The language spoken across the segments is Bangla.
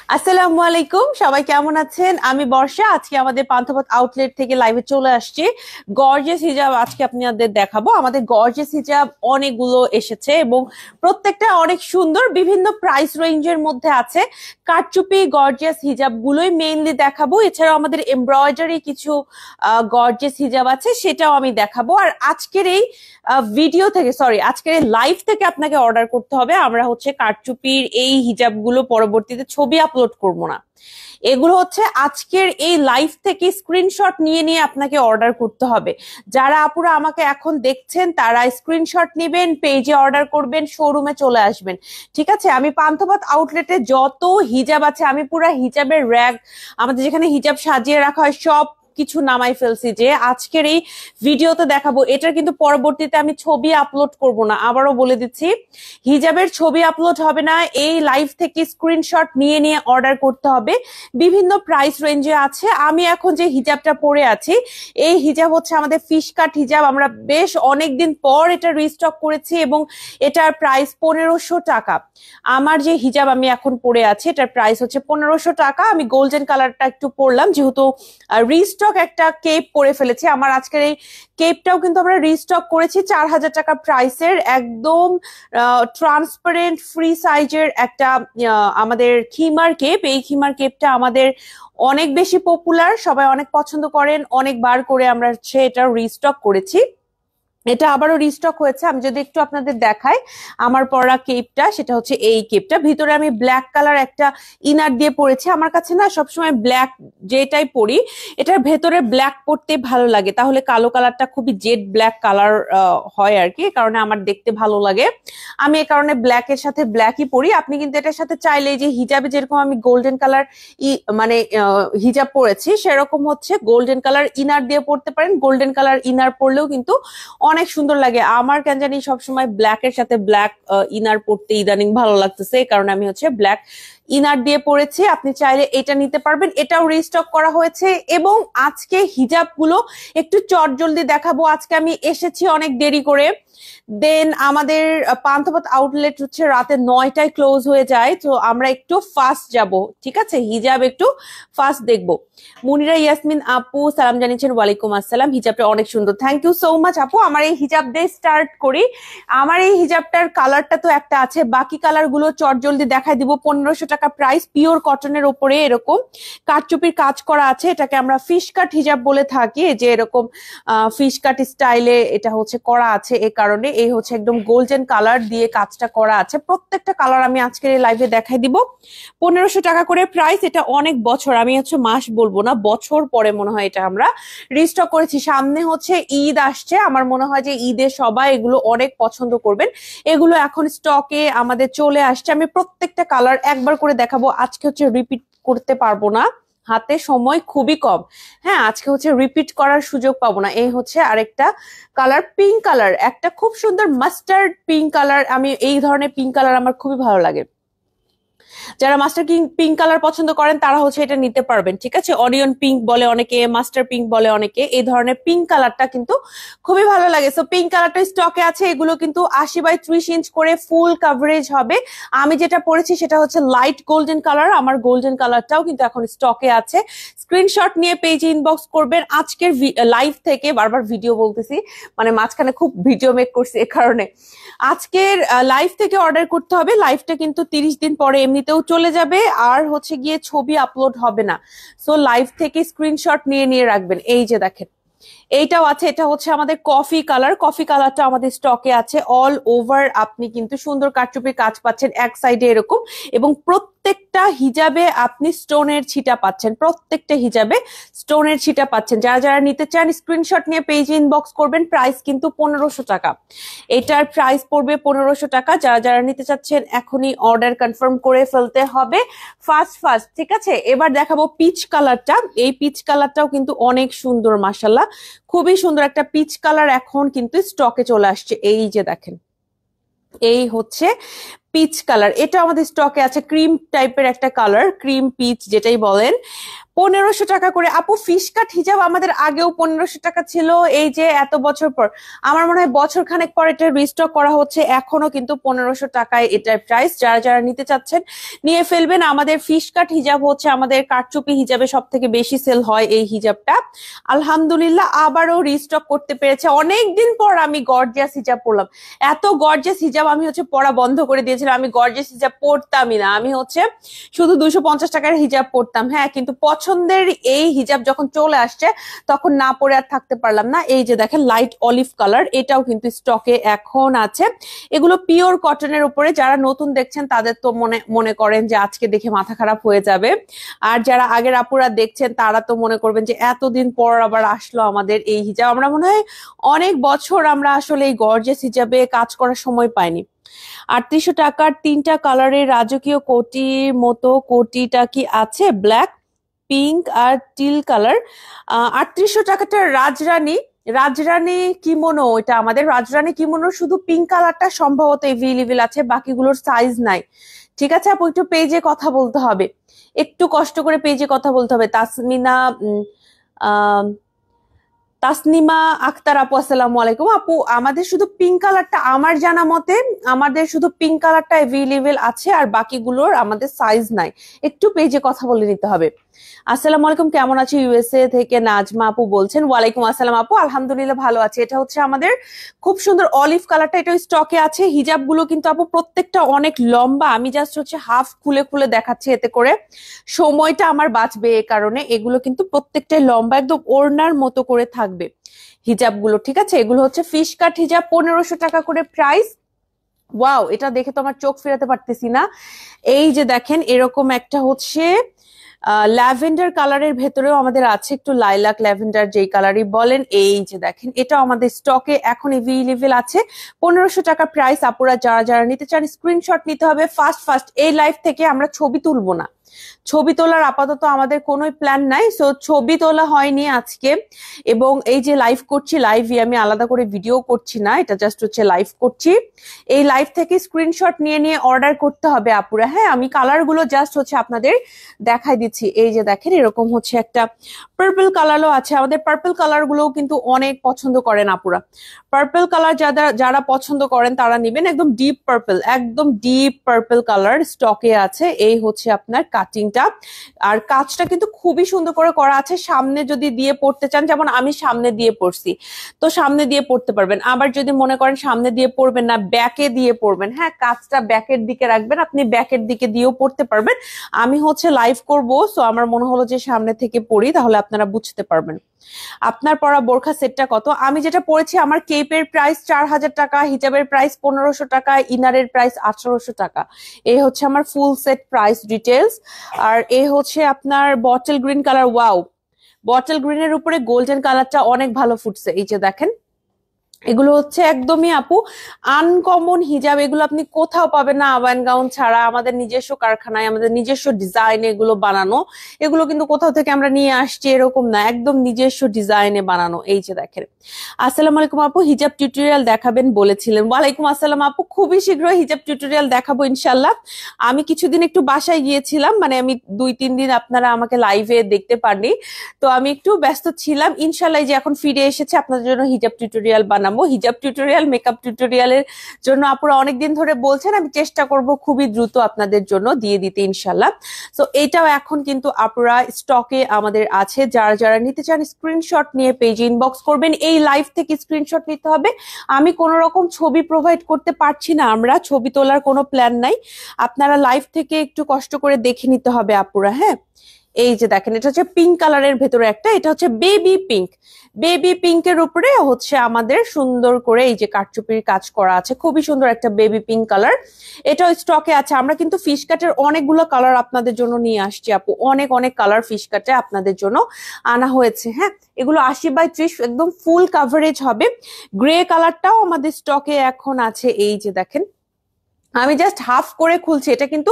আসসালামু আলাইকুম, সবাই কেমন আছেন? আমি বর্ষা। আজকে আমাদের পান্থপথ আউটলেট থেকে লাইভে চলে আসছি। গর্জিয়াস হিজাব আজকে আপনাদের দেখাবো। আমাদের গর্জিয়াস হিজাব অনেকগুলো এসেছে এবং প্রত্যেকটা অনেক সুন্দর, বিভিন্ন প্রাইস রেঞ্জের মধ্যে আছে। কারচুপি গর্জিয়াস হিজাব গুলোই মেইনলি দেখাবো। এছাড়াও আমাদের এমব্রয়ডারি কিছু গর্জিয়াস হিজাব আছে, সেটাও আমি দেখাবো। আর আজকের এই ভিডিও থেকে, সরি, আজকের এই লাইভ থেকে আপনাকে অর্ডার করতে হবে। আমরা হচ্ছে কারচুপির এই হিজাবগুলো পরবর্তীতে ছবি আপলোড করব না, এগুলো হচ্ছে আজকের এই লাইভ থেকে স্ক্রিনশট নিয়ে নিয়ে আপনাকে অর্ডার করতে হবে। যারা আপুরা আমাকে এখন দেখছেন তারা স্ক্রিনশট নেবেন, পেজে অর্ডার করবেন, শোরুমে চলে আসবেন। ঠিক আছে? আমি পান্থপথ আউটলেটে যত হিজাব আছে, আমি পুরা হিজাবের র্যাক, আমাদের যেখানে হিজাব সাজিয়ে রাখা হয়, সব কিছু নামাই ফেলছি যে আজকের এই ভিডিওতে দেখাবো। এটার কিন্তু পরবর্তীতে আমি ছবি আপলোড করব না, আবারও বলে দিচ্ছি, হিজাবের ছবি আপলোড হবে না। এই লাইভ থেকে স্ক্রিনশট নিয়ে নিয়ে অর্ডার করতে হবে। বিভিন্ন প্রাইস রেঞ্জে আছে। আমি এখন যে হিজাবটা পরে আছি, এই হিজাব হচ্ছে আমাদের ফিশ কাট হিজাব। আমরা বেশ অনেকদিন পর এটা রিস্টক করেছি এবং এটার প্রাইস 1500 টাকা। আমার যে হিজাব আমি এখন পরে আছি, এটার প্রাইস হচ্ছে 1500 টাকা। আমি গোল্ডেন কালারটা একটু পরলাম, যেহেতু রিস্টক একটা কেপ পরে ফেলেছি। আমার আজকের এই কেপটাও কিন্তু আমরা রিস্টক করেছি 4000 টাকা প্রাইসের, একদম ট্রান্সপারেন্ট ফ্রি সাইজের একটা আমাদের খিমার কেপ। এই খিমার কেপটা আমাদের অনেক বেশি পপুলার, সবাই অনেক পছন্দ করেন, অনেকবার করে আমরা এটা রিস্টক করেছি। এটা আবারও রিস্টক হয়েছে। আমি যদি একটু আপনাদের দেখাই আমার পরা কেপটা, সেটা হচ্ছে এই কেপটা। ভিতরে আমি ব্ল্যাক কালার একটা ইনার দিয়ে পরেছি। আমার কাছে না সবসময় ব্ল্যাক যেটাই পরি, এটার ভেতরে ব্ল্যাক পরতে ভালো লাগে, তাহলে কালো কালারটা খুবই জেড ব্ল্যাক কালার হয় আর কি, কারণে আমার দেখতে ভালো লাগে। আমি এই কারণে ব্ল্যাকের সাথে ব্ল্যাকই পরি। আপনি কিন্তু এটার সাথে চাইলে, যে হিজাবে যেরকম আমি গোল্ডেন কালার মানে হিজাব পরেছি, সেরকম হচ্ছে গোল্ডেন কালার ইনার দিয়ে পরতে পারেন। গোল্ডেন কালার ইনার পরলেও কিন্তু অনেক সুন্দর লাগে। আমার কেন জানি সবসময় ব্ল্যাক এর সাথে ব্ল্যাক ইনার পরতে ইদানিং ভালো লাগতেছে, এই কারণে আমি হচ্ছে ব্ল্যাক ইনার দিয়ে পরেছি। আপনি চাইলে এটা নিতে পারবেন, এটাও রিস্টক করা হয়েছে। এবং আজকে হিজাব গুলো একটু চটজলদি দেখাবো। আজকে আমি এসেছি অনেক দেরি করে, দেন আমাদের পান্থপথ আউটলেট হচ্ছে রাতে 9টায় ক্লোজ হয়ে যায়, তো আমরা একটু ফাস্ট যাব। ঠিক আছে? হিজাব একটু ফাস্ট দেখবো। মুনিরা ইয়াসমিন আপু সালাম জানিয়েছেন, ওয়ালাইকুম আসসালাম। হিজাবটা অনেক সুন্দর, থ্যাংক ইউ সো মাচ আপু। আমার এই হিজাব দিয়ে স্টার্ট করি। আমার এই হিজাবটার কালারটা তো একটা আছে, বাকি কালার গুলো চটজলদি দেখাই দিব। 1500 টাকা প্রাইস, পিওর কটনের উপরে এরকম কারচুপির কাজ করা আছে। এটাকে আমরা ফিশ কাট হিজাব বলে থাকি, যে এরকম ফিশ কাট স্টাইলে এটা হচ্ছে করা আছে। এই কারণে এই হচ্ছে একদম গোল্ডেন কালার দিয়ে কাজটা করা আছে। প্রত্যেকটা কালার আমি আজকের এই লাইভে দেখাই দিব। 1500 টাকা করে প্রাইস। এটা অনেক বছর, আমি হচ্ছে মাস বলবো না, বছর পরে মনে হয় এটা আমরা রিস্টক করেছি। সামনে হচ্ছে ঈদ আসছে, আমার মনে হয় যে ঈদে সবাই এগুলো অনেক পছন্দ করবেন। এগুলো এখন স্টকে আমাদের চলে আসছে। আমি প্রত্যেকটা কালার একবার করে দেখাবো। আজকে হচ্ছে রিপিট করতে পারবো না, হাতে সময় খুবই কম। হ্যাঁ, আজকে হচ্ছে রিপিট করার সুযোগ পাবো না। এই হচ্ছে আরেকটা কালার, পিঙ্ক কালার, একটা খুব সুন্দর মাস্টার্ড পিঙ্ক কালার। আমি এই ধরনের পিঙ্ক কালার আমার খুবই ভালো লাগে। যারা মাস্টার পিঙ্ক কালার পছন্দ করেন তারা হচ্ছে এটা নিতে পারবেন। ঠিক আছে? অনিয়ন পিঙ্ক বলে অনেকে, মাস্টার পিঙ্ক বলে অনেকে। এই ধরনের পিঙ্ক কালারটা কিন্তু খুবই ভালো লাগে। সো পিঙ্ক কালারটা স্টকে আছে। এগুলো কিন্তু 80/30 ইঞ্চ করে ফুল কভারেজ হবে। আমি যেটা পরেছি সেটা হচ্ছে লাইট গোল্ডেন কালার। আমার গোল্ডেন কালারটাও কিন্তু এখন স্টকে আছে। স্ক্রিনশট নিয়ে পেজে ইনবক্স করবেন। আজকের লাইভ থেকে, বারবার ভিডিও বলতেছি, মানে মাঝখানে খুব ভিডিও মেক করছি এ কারণে, আজকের লাইভ থেকে অর্ডার করতে হবে। লাইভটা কিন্তু 30 দিন পরে এমনিতেও চলে যাবে, আর হচ্ছে গিয়ে ছবি আপলোড হবে না। সো লাইভ থেকে স্ক্রিনশট নিয়ে নিয়ে রাখবেন। এই যে দেখেন, এইটাও আছে। এটা হচ্ছে আমাদের কফি কালার। কফি কালারটা আমাদের স্টকে আছে। অল ওভার আপনি কিন্তু সুন্দর কারচুপির কাজ পাচ্ছেন এক সাইডে এরকম, এবং প্রত্যেকটা হিজাবে আপনি স্টোনের ছিটা পাচ্ছেন। প্রত্যেকটা হিজাবে স্টোনের ছিটা পাচ্ছেন। যারা যারা নিতে চান স্ক্রিনশট নিয়ে পেজে ইনবক্স করবেন। প্রাইস কিন্তু 1500 টাকা। এটার প্রাইস পড়বে 1500 টাকা। যারা যারা নিতে চাচ্ছেন এখনই অর্ডার কনফার্ম করে ফেলতে হবে ফার্স্ট ফার্স্ট। ঠিক আছে? এবার দেখাবো পিচ কালারটা। এই পিচ কালারটাও কিন্তু অনেক সুন্দর, মাশাআল্লাহ, খুবই সুন্দর একটা পিচ কালার এখন কিন্তু স্টকে চলে আসছে। এই যে দেখেন, এই হচ্ছে পিচ কালার, এটা আমাদের স্টকে আছে, ক্রিম টাইপের একটা কালার, ক্রিম পিচ যেটাই বলেন। 1500 টাকা করে। আপু ফিশ কাট হিজাব আমাদের আগেও 1500 টাকা ছিল, এই যে এত বছর পর, আমার মনে হয় বছর খানেক পর এটা রিস্টক করা হচ্ছে, এখনো কিন্তু 1500 টাকায় এটার প্রাইস। যারা যারা নিতে চাচ্ছেন নিয়ে ফেলবেন। আমাদের ফিশ কাট হিজাব হচ্ছে আমাদের কারচুপি হিজাবে সব থেকে বেশি সেল হয় এই হিজাবটা। আলহামদুলিল্লাহ আবারও রিস্টক করতে পেরেছে। অনেকদিন পর আমি গর্জিয়াস হিজাব পরলাম। এত গর্জিয়াস হিজাব আমি হচ্ছে পরা বন্ধ করে দিয়েছিলাম, আমি গর্জিয়াস হিজাব পরতামই না, আমি হচ্ছে শুধু 250 টাকার হিজাব পরতাম। হ্যাঁ, কিন্তু পছন্দের এই হিজাব যখন চলে আসছে তখন না পরে আর থাকতে পারলাম না। এই যে দেখেন লাইট অলিভ কালার, এটাও কিন্তু স্টকে এখন আছে। এগুলো পিওর কটনের উপরে, যারা নতুন দেখছেন তাদের তো মনে করেন যে আজকে দেখে মাথা খারাপ হয়ে যাবে, আর যারা আগের আপুরা দেখছেন তারা তো মনে করবেন যে এতদিন পর আবার আসলো আমাদের এই হিজাব। আমরা মনে হয় অনেক বছর আমরা আসলে এই গর্জিয়াস হিজাবে কাজ করার সময় পাইনি। 3800 টাকার 3টা কালারের রাজকীয় কোটির মতো কোটিটা কি আছে? ব্ল্যাক, পিঙ্ক আর টিল কালার। 3800 টাকাটা রাজরানী, রাজরানী কিমোনো, এটা আমাদের রাজরানী কিমোনো, শুধু পিঙ্ক কালারটা সম্ভবত এভেলেবেল আছে, বাকিগুলোর সাইজ নাই। ঠিক আছে আপু, একটু পেজে কথা বলতে হবে, একটু কষ্ট করে পেজে কথা বলতে হবে। তাসনিমা আক্তার আপু, আসসালামু আলাইকুম। আপু আমাদের শুধু পিঙ্ক কালারটা, আমার জানা মতে আমাদের শুধু পিঙ্ক কালারটা এভেলেবেল আছে, আর বাকিগুলোর আমাদের সাইজ নাই, একটু পেজে কথা বলে নিতে হবে। আসসালামু আলাইকুম, কেমন আছো? ইউএসএ থেকে নাজমা আপু বলছেন। ওয়ালাইকুম আসসালাম আপু, আলহামদুলিল্লাহ ভালো আছি। এটা হচ্ছে আমাদের খুব সুন্দর অলিভ কালারটা, এটা স্টকে আছে। হিজাবগুলো কিন্তু আপু প্রত্যেকটা অনেক লম্বা, আমি জাস্ট হচ্ছে হাফ খুলে খুলে দেখাচ্ছি, এতে করে সময়টা আমার বাঁচবে। এ কারণে এগুলো কিন্তু প্রত্যেকটাই লম্বা, একদম ওড়নার মতো করে থাকবে হিজাবগুলো। ঠিক আছে, এগুলো হচ্ছে ফিশ কাট হিজাব, 1500 টাকা করে প্রাইস। ওয়াও, এটা দেখে তো আমার চোখ ফেরাতে পারতেছি না। এই যে দেখেন এরকম একটা হচ্ছে ল্যাভেন্ডার কালারের ভেতরেও আমাদের আছে, একটু লাইলাক ল্যাভেন্ডার যেই কালারই বলেন। এই যে দেখেন এটা আমাদের স্টকে এখন এভেলেবেল আছে, 1500 টাকা প্রাইস। আপুরা যারা যারা নিতে চান স্ক্রিনশট নিতে হবে ফার্স্ট ফার্স্ট। এই লাইভ থেকে আমরা ছবি তুলবো না, ছবি তোলার আপাতত আমাদের কোনো প্ল্যান নাই, সো ছবি তোলা হয়নি আজকে। এবং এই যে লাইভ করছি, লাইভই আমি আলাদা করে ভিডিও করছি না, এটা জাস্ট হচ্ছে লাইভ করছি। এই লাইভ থেকে স্ক্রিনশট নিয়ে নিয়ে অর্ডার করতে হবে আপুরা। হ্যাঁ, আমি কালার গুলো জাস্ট হচ্ছে আপনাদের দেখাই দিচ্ছি। এই যে দেখেন এরকম হচ্ছে একটা পার্পল কালারও আছে, আমাদের পার্পল কালার গুলোও কিন্তু অনেক পছন্দ করেন আপুরা। পার্পল কালার যারা পছন্দ করেন তারা নিবেন, একদম ডিপ পার্পল, একদম ডিপ পার্পল কালার স্টকে আছে। এই হচ্ছে আপনার কাটিংটা, আর কাজটা কিন্তু খুবই সুন্দর করে করা আছে। সামনে যদি দিয়ে পড়তে চান, যেমন আমি সামনে দিয়ে পড়ছি, তো সামনে দিয়ে পড়তে পারবেন। আবার যদি মনে করেন সামনে দিয়ে পড়বেন না, ব্যাকে দিয়ে পড়বেন, হ্যাঁ কাজটা ব্যাকের দিকে রাখবেন, আপনি ব্যাকের দিকে দিয়েও পড়তে পারবেন। আমি হচ্ছে লাইভ করব, সো আমার মনে হলো যে সামনে থেকে পড়ি, তাহলে আপনারা বুঝতে পারবেন। আপনার পরা বোরখা সেটটা কত? আমি যেটা পড়েছি, আমার কেপের প্রাইস 4000 টাকা, হিজাবের প্রাইস 1500 টাকা, ইনারের প্রাইস 1800 টাকা। এই হচ্ছে আমার ফুল সেট প্রাইস ডিটেলস। আর এই হচ্ছে আপনার bottle green colour. Wow, bottle গ্রিনের উপরে গোল্ডেন কালারটা অনেক ভালো ফুটছে। এই যে দেখেন এগুলো হচ্ছে একদমই আপু আনকমন হিজাব, এগুলো আপনি কোথাও পাবেন না আবান গাউন ছাড়া। আমাদের নিজস্ব কারখানায়, আমাদের নিজস্ব ডিজাইনে এগুলো বানানো, এগুলো কিন্তু কোথাও থেকে আমরা নিয়ে আসছি এরকম না, একদম নিজস্ব ডিজাইনে বানানো। এই যে দেখেন। আসসালামু আলাইকুম আপু, হিজাব টিউটোরিয়াল দেখাবেন বলেছিলেন। ওয়ালাইকুম আসসালাম আপু, খুবই শীঘ্রই হিজাব টিউটোরিয়াল দেখাবো ইনশাল্লাহ। আমি কিছুদিন একটু বাসায় গিয়েছিলাম, মানে আমি 2-3 দিন আপনারা আমাকে লাইভে দেখতে পারনি, তো আমি একটু ব্যস্ত ছিলাম। ইনশাল্লাহ যে এখন ফিরে এসেছে আপনাদের জন্য হিজাব টিউটোরিয়াল বানাবো। হিজাব টিউটোরিয়াল, মেকআপ টিউটোরিয়ালের জন্য আপুরা অনেকদিন ধরে বলছেন, আমি চেষ্টা করব খুবই দ্রুত আপনাদের জন্য দিয়ে দিতে ইনশাল্লাহ। সো এটাও এখন কিন্তু আপুরা স্টকে আমাদের আছে, যারা যারা নিতে চান স্ক্রিনশট নিয়ে পেজে ইনবক্স করবেন। এই লাইভ থেকে স্ক্রিনশট নিতে হবে, আমি কোনো রকম ছবি প্রোভাইড করতে পারছি না, আমরা ছবি তোলার কোনো প্ল্যান নাই, আপনারা লাইভ থেকে একটু কষ্ট করে দেখে নিতে হবে আপুরা। হ্যাঁ, এই যে দেখেন এটা হচ্ছে পিঙ্ক কালারের ভেতরে একটা, এটা হচ্ছে বেবি পিঙ্ক। বেবি পিঙ্কের উপরে হচ্ছে আমাদের সুন্দর করে এই যে কারচুপির কাজ করা আছে, খুবই সুন্দর একটা বেবি পিঙ্ক কালার। এটাও স্টকে আছে। আমরা কিন্তু ফিশ কাটের অনেকগুলো কালার আপনাদের জন্য নিয়ে আসছি আপু, অনেক অনেক কালার ফিশ কাটে আপনাদের জন্য আনা হয়েছে। হ্যাঁ, এগুলো 80x30 একদম ফুল কাভারেজ হবে। গ্রে কালারটাও আমাদের স্টকে এখন আছে। এই যে দেখেন আমি জাস্ট হাফ করে খুলছি, এটা কিন্তু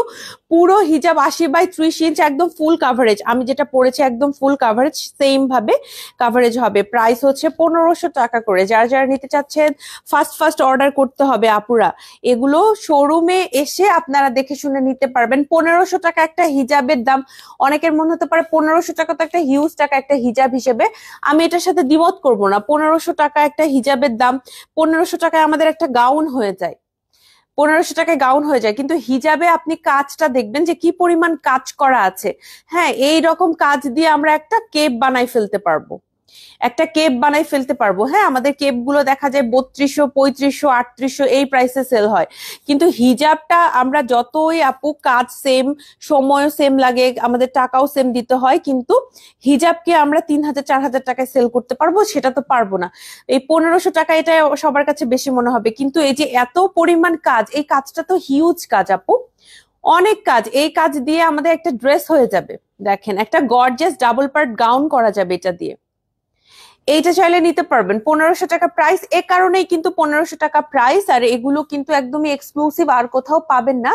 পুরো হিজাব 80/30 ইঞ্চ একদম ফুল কাভারেজ। আমি যেটা পরেছি একদম ফুল কাভারেজ, সেম ভাবে কাভারেজ হবে। প্রাইস হচ্ছে 1500 টাকা করে। যারা যারা নিতে চাচ্ছেন ফার্স্ট ফার্স্ট অর্ডার করতে হবে আপুরা। এগুলো শোরুমে এসে আপনারা দেখে শুনে নিতে পারবেন। 1500 টাকা একটা হিজাবের দাম। অনেকের মনে হতে পারে 1500 টাকা তো একটা হিউজ টাকা একটা হিজাব হিসেবে। আমি এটার সাথে দ্বিমত করব না। 1500 টাকা একটা হিজাবের দাম, 1500 টাকায় আমাদের একটা গাউন হয়ে যায়। 1500 টাকায় গাউন হয়ে যায়, কিন্তু হিজাবে আপনি কাজটা দেখবেন যে কি পরিমাণ কাজ করা আছে। হ্যাঁ, এই রকম কাজ দিয়ে আমরা একটা কেপ বানাই ফেলতে পারবো, একটা কেপ বানাই ফেলতে পারবো। হ্যাঁ, আমাদের কেপ গুলো দেখা যায় 3200, 3500, 3800 এই প্রাইসে সেল হয়। কিন্তু হিজাবটা আমরা যতই আপু কাজ সেম, সময়ও সেম লাগে, আমাদের টাকাও সেম দিতে হয়, কিন্তু হিজাবকে আমরা 3000, 4000 টাকায় সেল করতে পারবো? সেটা তো পারবো না। এই 1500 টাকা এটা সবার কাছে বেশি মনে হবে, কিন্তু এই যে এত পরিমাণ কাজ, এই কাজটা তো হিউজ কাজ আপু, অনেক কাজ। এই কাজ দিয়ে আমাদের একটা ড্রেস হয়ে যাবে। দেখেন, একটা গর্জিয়াস ডাবল পার্ট গাউন করা যাবে এটা দিয়ে। এইটা চাইলে নিতে পারবেন। 1500 টাকা প্রাইস, এ কারণেই কিন্তু 1500 টাকা প্রাইস। আর এগুলো কিন্তু একদমই এক্সক্লুসিভ, আর কোথাও পাবেন না।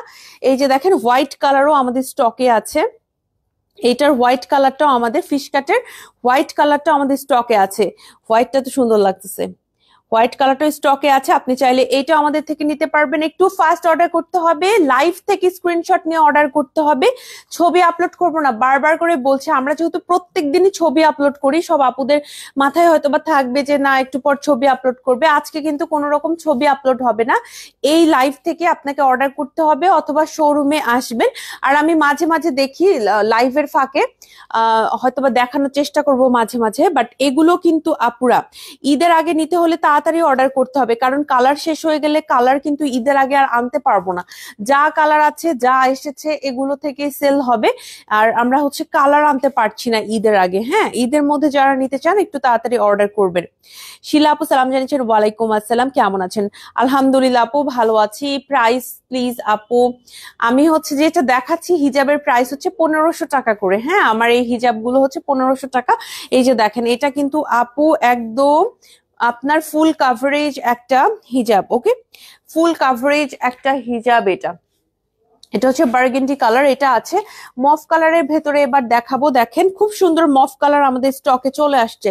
এই যে দেখেন, হোয়াইট কালারও আমাদের স্টকে আছে। এইটার হোয়াইট কালারটাও আমাদের, ফিশ কাটের হোয়াইট কালারটাও আমাদের স্টকে আছে। হোয়াইটটা তো সুন্দর লাগতেছে। হোয়াইট কালারটা স্টকে আছে, আপনি চাইলে এইটা আমাদের থেকে নিতে পারবেন। একটু ফাস্ট অর্ডার করতে হবে, লাইভ থেকে স্ক্রিনশট নিয়ে অর্ডার করতে হবে। ছবি আপলোড করবো না, বারবার করে বলছে। আমরা যেহেতু প্রত্যেক দিনই ছবি আপলোড করি, সব আপুদের মাথায় হয়তো বা থাকবে যে না একটু পর ছবি আপলোড করবে। আজকে কিন্তু কোনো রকম ছবি আপলোড হবে না, এই লাইভ থেকে আপনাকে অর্ডার করতে হবে অথবা শোরুমে আসবেন। আর আমি মাঝে মাঝে দেখি লাইভের ফাঁকে হয়তোবা দেখানোর চেষ্টা করব মাঝে মাঝে, বাট এগুলো কিন্তু আপুরা ঈদের আগে নিতে হলে তাড়াতাড়ি অর্ডার করতে হবে, কারণ কালার শেষ হয়ে গেলে কালার কিন্তু ঈদের আগে আর আনতে পারবো না। যা কালার আছে, যা এসেছে, এগুলো থেকে সেল হবে। আর আমরা হচ্ছে কালার আনতে পারছি না ঈদের আগে। হ্যাঁ, ঈদের মধ্যে যারা নিতে চান একটু তাড়াতাড়ি অর্ডার করবেন। শিলা আপু সালাম জানিয়েছেন, ওয়ালাইকুম আসসালাম, কেমন আছেন? আলহামদুলিল্লাহ আপু, ভালো আছি। প্রাইস প্লিজ আপু। আমি হচ্ছে যেটা দেখাচ্ছি, হিজাবের প্রাইস হচ্ছে 1500 টাকা করে। হ্যাঁ, আমার এই হিজাব গুলো হচ্ছে 1500 টাকা। এই যে দেখেন, এটা কিন্তু আপু একদম আপনার ফুল কাভারেজ একটা হিজাব। ওকে, ফুল কাভারেজ একটা হিজাব। এটা এটা হচ্ছে বার্গেন্ডি কালার, এটা আছে মফ কালারের ভেতরে। এবার দেখাবো, দেখেন খুব সুন্দর মফ কালার আমাদের স্টকে চলে আসছে।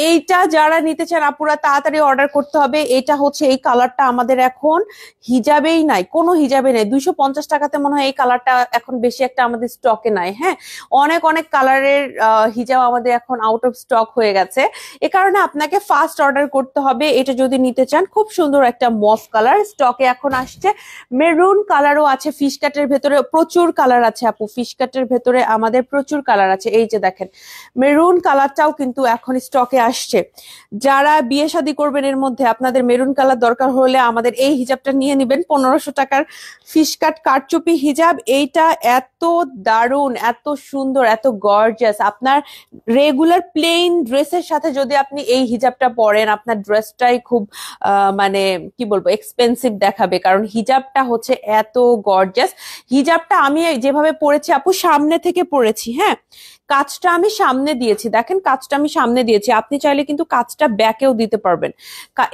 এইটা যারা নিতে চান আপুরা তাড়াতাড়ি অর্ডার করতে হবে। এটা হচ্ছে, এই কালারটা আমাদের এখন হিজাবেই নাই, কোনো হিজাবে নাই। 250 টাকাতে মনে হয় এই কালারটা এখন বেশি একটা আমাদের স্টকে নাই। হ্যাঁ, অনেক অনেক কালারের হিজাব আমাদের এখন আউট অফ স্টক হয়ে গেছে। এ কারণে আপনাকে ফাস্ট অর্ডার করতে হবে এটা যদি নিতে চান। খুব সুন্দর একটা মফ কালার স্টকে এখন আসছে। মেরুন কালারও আছে, ফিশ কাটের ভেতরে প্রচুর কালার আছে আপু। ফিশ কাটের ভেতরে আমাদের প্রচুর কালার আছে। এই যে দেখেন, মেরুন কালারটাও কিন্তু এখন স্টকে আসছে। যারা বিয়ে শাদী করবেন, এর মধ্যে আপনাদের মেরুন কালার দরকার হলে আমাদের এই হিজাবটা নিয়ে নিবেন। 1500 টাকার ফিশ কাট কারচুপি হিজাব। এইটা এত দারুণ, এত সুন্দর, এত গর্জিয়াস। আপনার রেগুলার প্লেন ড্রেসের সাথে যদি আপনি এই হিজাবটা পরেন, আপনার ড্রেসটাই খুব মানে কি বলবো, এক্সপেন্সিভ দেখাবে, কারণ হিজাবটা হচ্ছে এত গর্জিয়াস। হিজাবটা আমি যেভাবে পরেছি আপু, সামনে থেকে পরেছি। হ্যাঁ, কাজটা আমি সামনে দিয়েছি, দেখেন কাজটা আমি সামনে দিয়েছি। আপনি চাইলে কিন্তু কাজটা ব্যাকেও দিতে পারবেন।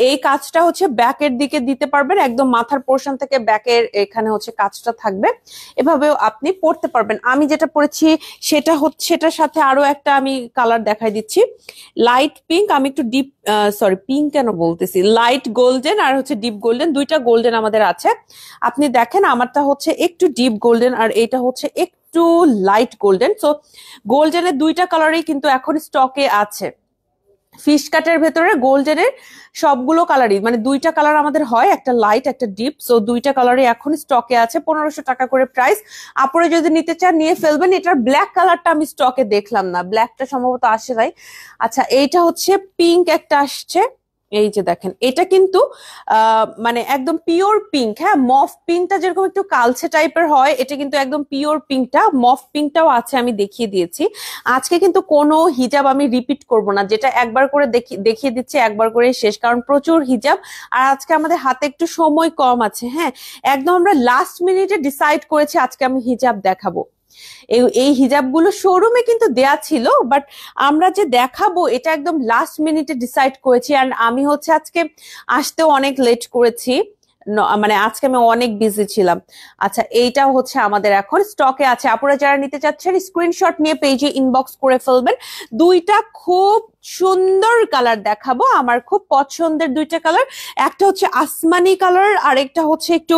এই কাজটা হচ্ছে ব্যাকের দিকে দিতে পারবেন, একদম মাথার পোর্শন থেকে ব্যাকের এখানে হচ্ছে কাজটা থাকবে। এভাবেও আপনি পরতে পারবেন। আমি যেটা পরেছি সেটা হচ্ছে, সেটার সাথে আরো একটা আমি কালার দেখাই দিচ্ছি, লাইট পিঙ্ক। আমি একটু ডিপ, সরি পিঙ্ক কেন বলতেছি, লাইট গোল্ডেন আর হচ্ছে ডিপ গোল্ডেন, দুইটা গোল্ডেন আমাদের আছে। আপনি দেখেন, আমারটা হচ্ছে একটু ডিপ গোল্ডেন আর এটা হচ্ছে একটু লাইট গোল্ডেন। সো গোল্ডেনের দুইটা কালারই কিন্তু এখন স্টকে আছে। ফিশ কাটের ভেতরে গোল্ডেনের সবগুলো কালারই, মানে দুইটা কালার আমাদের হয়, একটা লাইট একটা ডিপ। সো দুইটা কালারই এখন স্টকে আছে। 1500 টাকা করে প্রাইস। আপনারা যদি নিতে চান নিয়ে ফেলবেন। এটার ব্ল্যাক কালারটা আমি স্টকে দেখলাম না, ব্ল্যাকটা সম্ভবত আসে নাই। আচ্ছা, এইটা হচ্ছে পিঙ্ক একটা আসছে। এই যে দেখেন, এটা কিন্তু মানে একদম পিওর পিঙ্ক। হ্যাঁ, মফ পিঙ্কটা যেরকম একটু কালচে টাইপের হয়, এটা কিন্তু একদম পিওর পিঙ্কটা। মফ পিঙ্কটাও আছে, আমি দেখিয়ে দিয়েছি। আজকে কিন্তু কোনো হিজাব আমি রিপিট করব না, যেটা একবার করে দেখিয়ে দিচ্ছি একবার করে শেষ, কারণ প্রচুর হিজাব। আর আজকে আমাদের হাতে একটু সময় কম আছে। হ্যাঁ, একদম আমরা লাস্ট মিনিটে ডিসাইড করেছি আজকে আমি হিজাব দেখাবো। এই হিজাবগুলো শোরুমে কিন্তু দেয়া ছিল, বাট আমরা যে দেখাবো এটা একদম লাস্ট মিনিটে ডিসাইড করেছি। আর আমি হচ্ছে আজকে আসতেও অনেক লেট করেছি, মানে আজকে আমি অনেক বিজি ছিলাম। আচ্ছা, এইটাও হচ্ছে আমাদের এখন স্টকে আছে। আপনারা যারা নিতে চাচ্ছেন স্ক্রিনশট নিয়ে পেজে ইনবক্স করে ফেলবেন। দুইটা খুব সুন্দর কালার দেখাবো, আমার খুব পছন্দের দুইটা কালার। একটা হচ্ছে আসমানি কালার আর একটা হচ্ছে একটু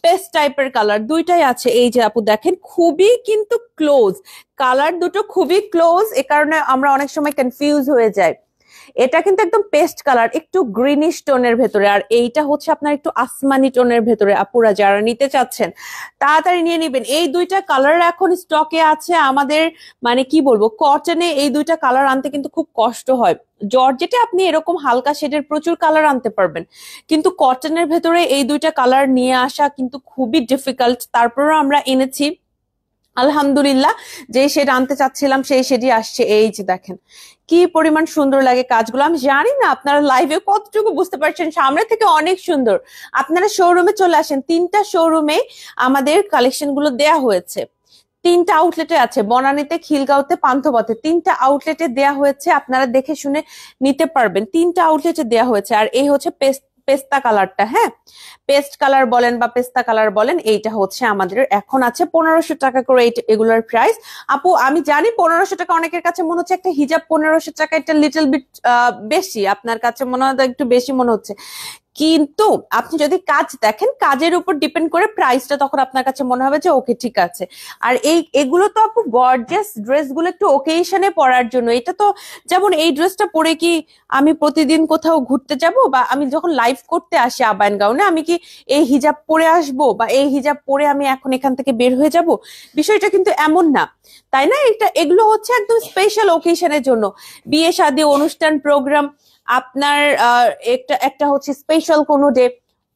পেস্ট টাইপের কালার, দুইটাই আছে। এই যে আপু দেখেন খুবই কিন্তু ক্লোজ কালার, দুটো খুবই ক্লোজ, এ কারণে আমরা অনেক সময় কনফিউজ হয়ে যাই। এটা কিন্তু একদম পেস্ট কালার, একটু গ্রিনিশ টোনের ভেতরে, আর এইটা হচ্ছে আপনার একটু আসমানি টোনের ভেতরে। আপুরা যারা নিতে চাচ্ছেন তাড়াতাড়ি নিয়ে নিবেন। এই দুইটা কালার এখন স্টকে আছে আমাদের। মানে কি বলবো, কটনে এই দুইটা কালার আনতে কিন্তু খুব কষ্ট হয়। জর্জেটে আপনি এরকম হালকা শেডের প্রচুর কালার আনতে পারবেন, কিন্তু কটনের ভেতরে এই দুইটা কালার নিয়ে আসা কিন্তু খুবই ডিফিকাল্ট। তারপরেও আমরা এনেছি আলহামদুলিল্লাহ। যে শেড আনতে চাচ্ছিলাম সেই শেডই আসছে। এই যে দেখেন কি পরিমাণ সুন্দর লাগে কাজগুলো। আমি জানি না আপনারা লাইভে কতটুকু বুঝতে পারছেন, সামনে থেকে অনেক সুন্দর। আপনারা শোরুমে চলে আসেন, 3টা শোরুমে আমাদের কালেকশন গুলো দেয়া হয়েছে। 3টা আউটলেটে আছে, বনানীতে, খিলগাঁওতে, পান্থপথে, 3টা আউটলেটে দেয়া হয়েছে। আপনারা দেখে শুনে নিতে পারবেন, 3টা আউটলেটে দেয়া হয়েছে। আর এই হচ্ছে পেস্তা কালারটা, হ্যাঁ পেস্ট কালার বলেন বা পেস্তা কালার বলেন, এইটা হচ্ছে আমাদের এখন আছে 1500 টাকা করে এগুলোর প্রাইস। আপু আমি জানি 1500 টাকা অনেকের কাছে মনে হচ্ছে একটা হিজাব 1500 টাকা, এটা লিটল বিট বেশি, আপনার কাছে মনে হয় একটু বেশি মনে হচ্ছে, কিন্তু আপনি যদি কাজ দেখেন কাজের উপর ডিপেন্ড করে প্রাইসটা, তখন আপনার কাছে মনে হবে যে ওকে ঠিক আছে। আর এগুলো তো আপু গর্জিয়াস ড্রেসগুলো একটু ওকেশনে পরার জন্য। এটা তো যেমন এই ড্রেসটা পরে কি আমি প্রতিদিন কোথাও ঘুরতে যাব, বা আমি যখন লাইভ করতে আসি আবায়ন গাউনে আমি কি এই হিজাব পরে আসবো, বা এই হিজাব পরে আমি এখন এখান থেকে বের হয়ে যাব? বিষয়টা কিন্তু এমন না, তাই না? এগুলো হচ্ছে একদম স্পেশাল ওকেশনের জন্য, বিয়ে শাদী অনুষ্ঠান প্রোগ্রাম, আপনার একটা হচ্ছে স্পেশাল কোনো ডে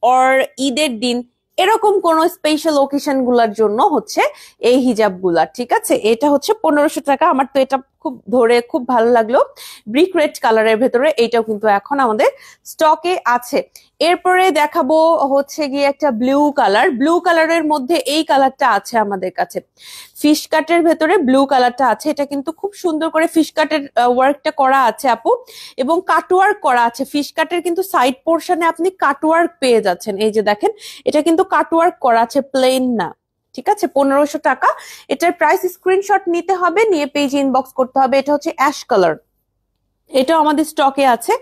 অর ঈদের দিন, এরকম কোন স্পেশাল ওকেশন গুলার জন্য হচ্ছে এই হিজাব গুলা। ঠিক আছে, এটা হচ্ছে 1500 টাকা। আমার তো এটা খুব ধরে খুব ভালো লাগলো, ব্রিক রেড কালারের ভেতরে। এইটাও কিন্তু এখন আমাদের স্টকে আছে। এরপরে দেখাবো হচ্ছে গিয়ে একটা ব্লু কালার। ব্লু কালারের মধ্যে এই কালারটা আছে আমাদের কাছে, ফিশ কাটের ভেতরে ব্লু কালারটা আছে। এটা কিন্তু খুব সুন্দর করে ফিশ কাটের ওয়ার্কটা করা আছে আপু, এবং কাটওয়ার্ক করা আছে। ফিশ কাটের কিন্তু সাইড পোর্শনে আপনি কাটওয়ার্ক পেয়ে যাচ্ছেন। এই যে দেখেন এটা কিন্তু কাটওয়ার্ক করা আছে, প্লেন না। ঠিক আছে, 1500 টাকা এটার প্রাইস। স্ক্রিনশট নিতে হবে, নিয়ে পেজে ইনবক্স করতে হবে। এটা হচ্ছে অ্যাশ কালার, এটাও আমাদের স্টকে আছে।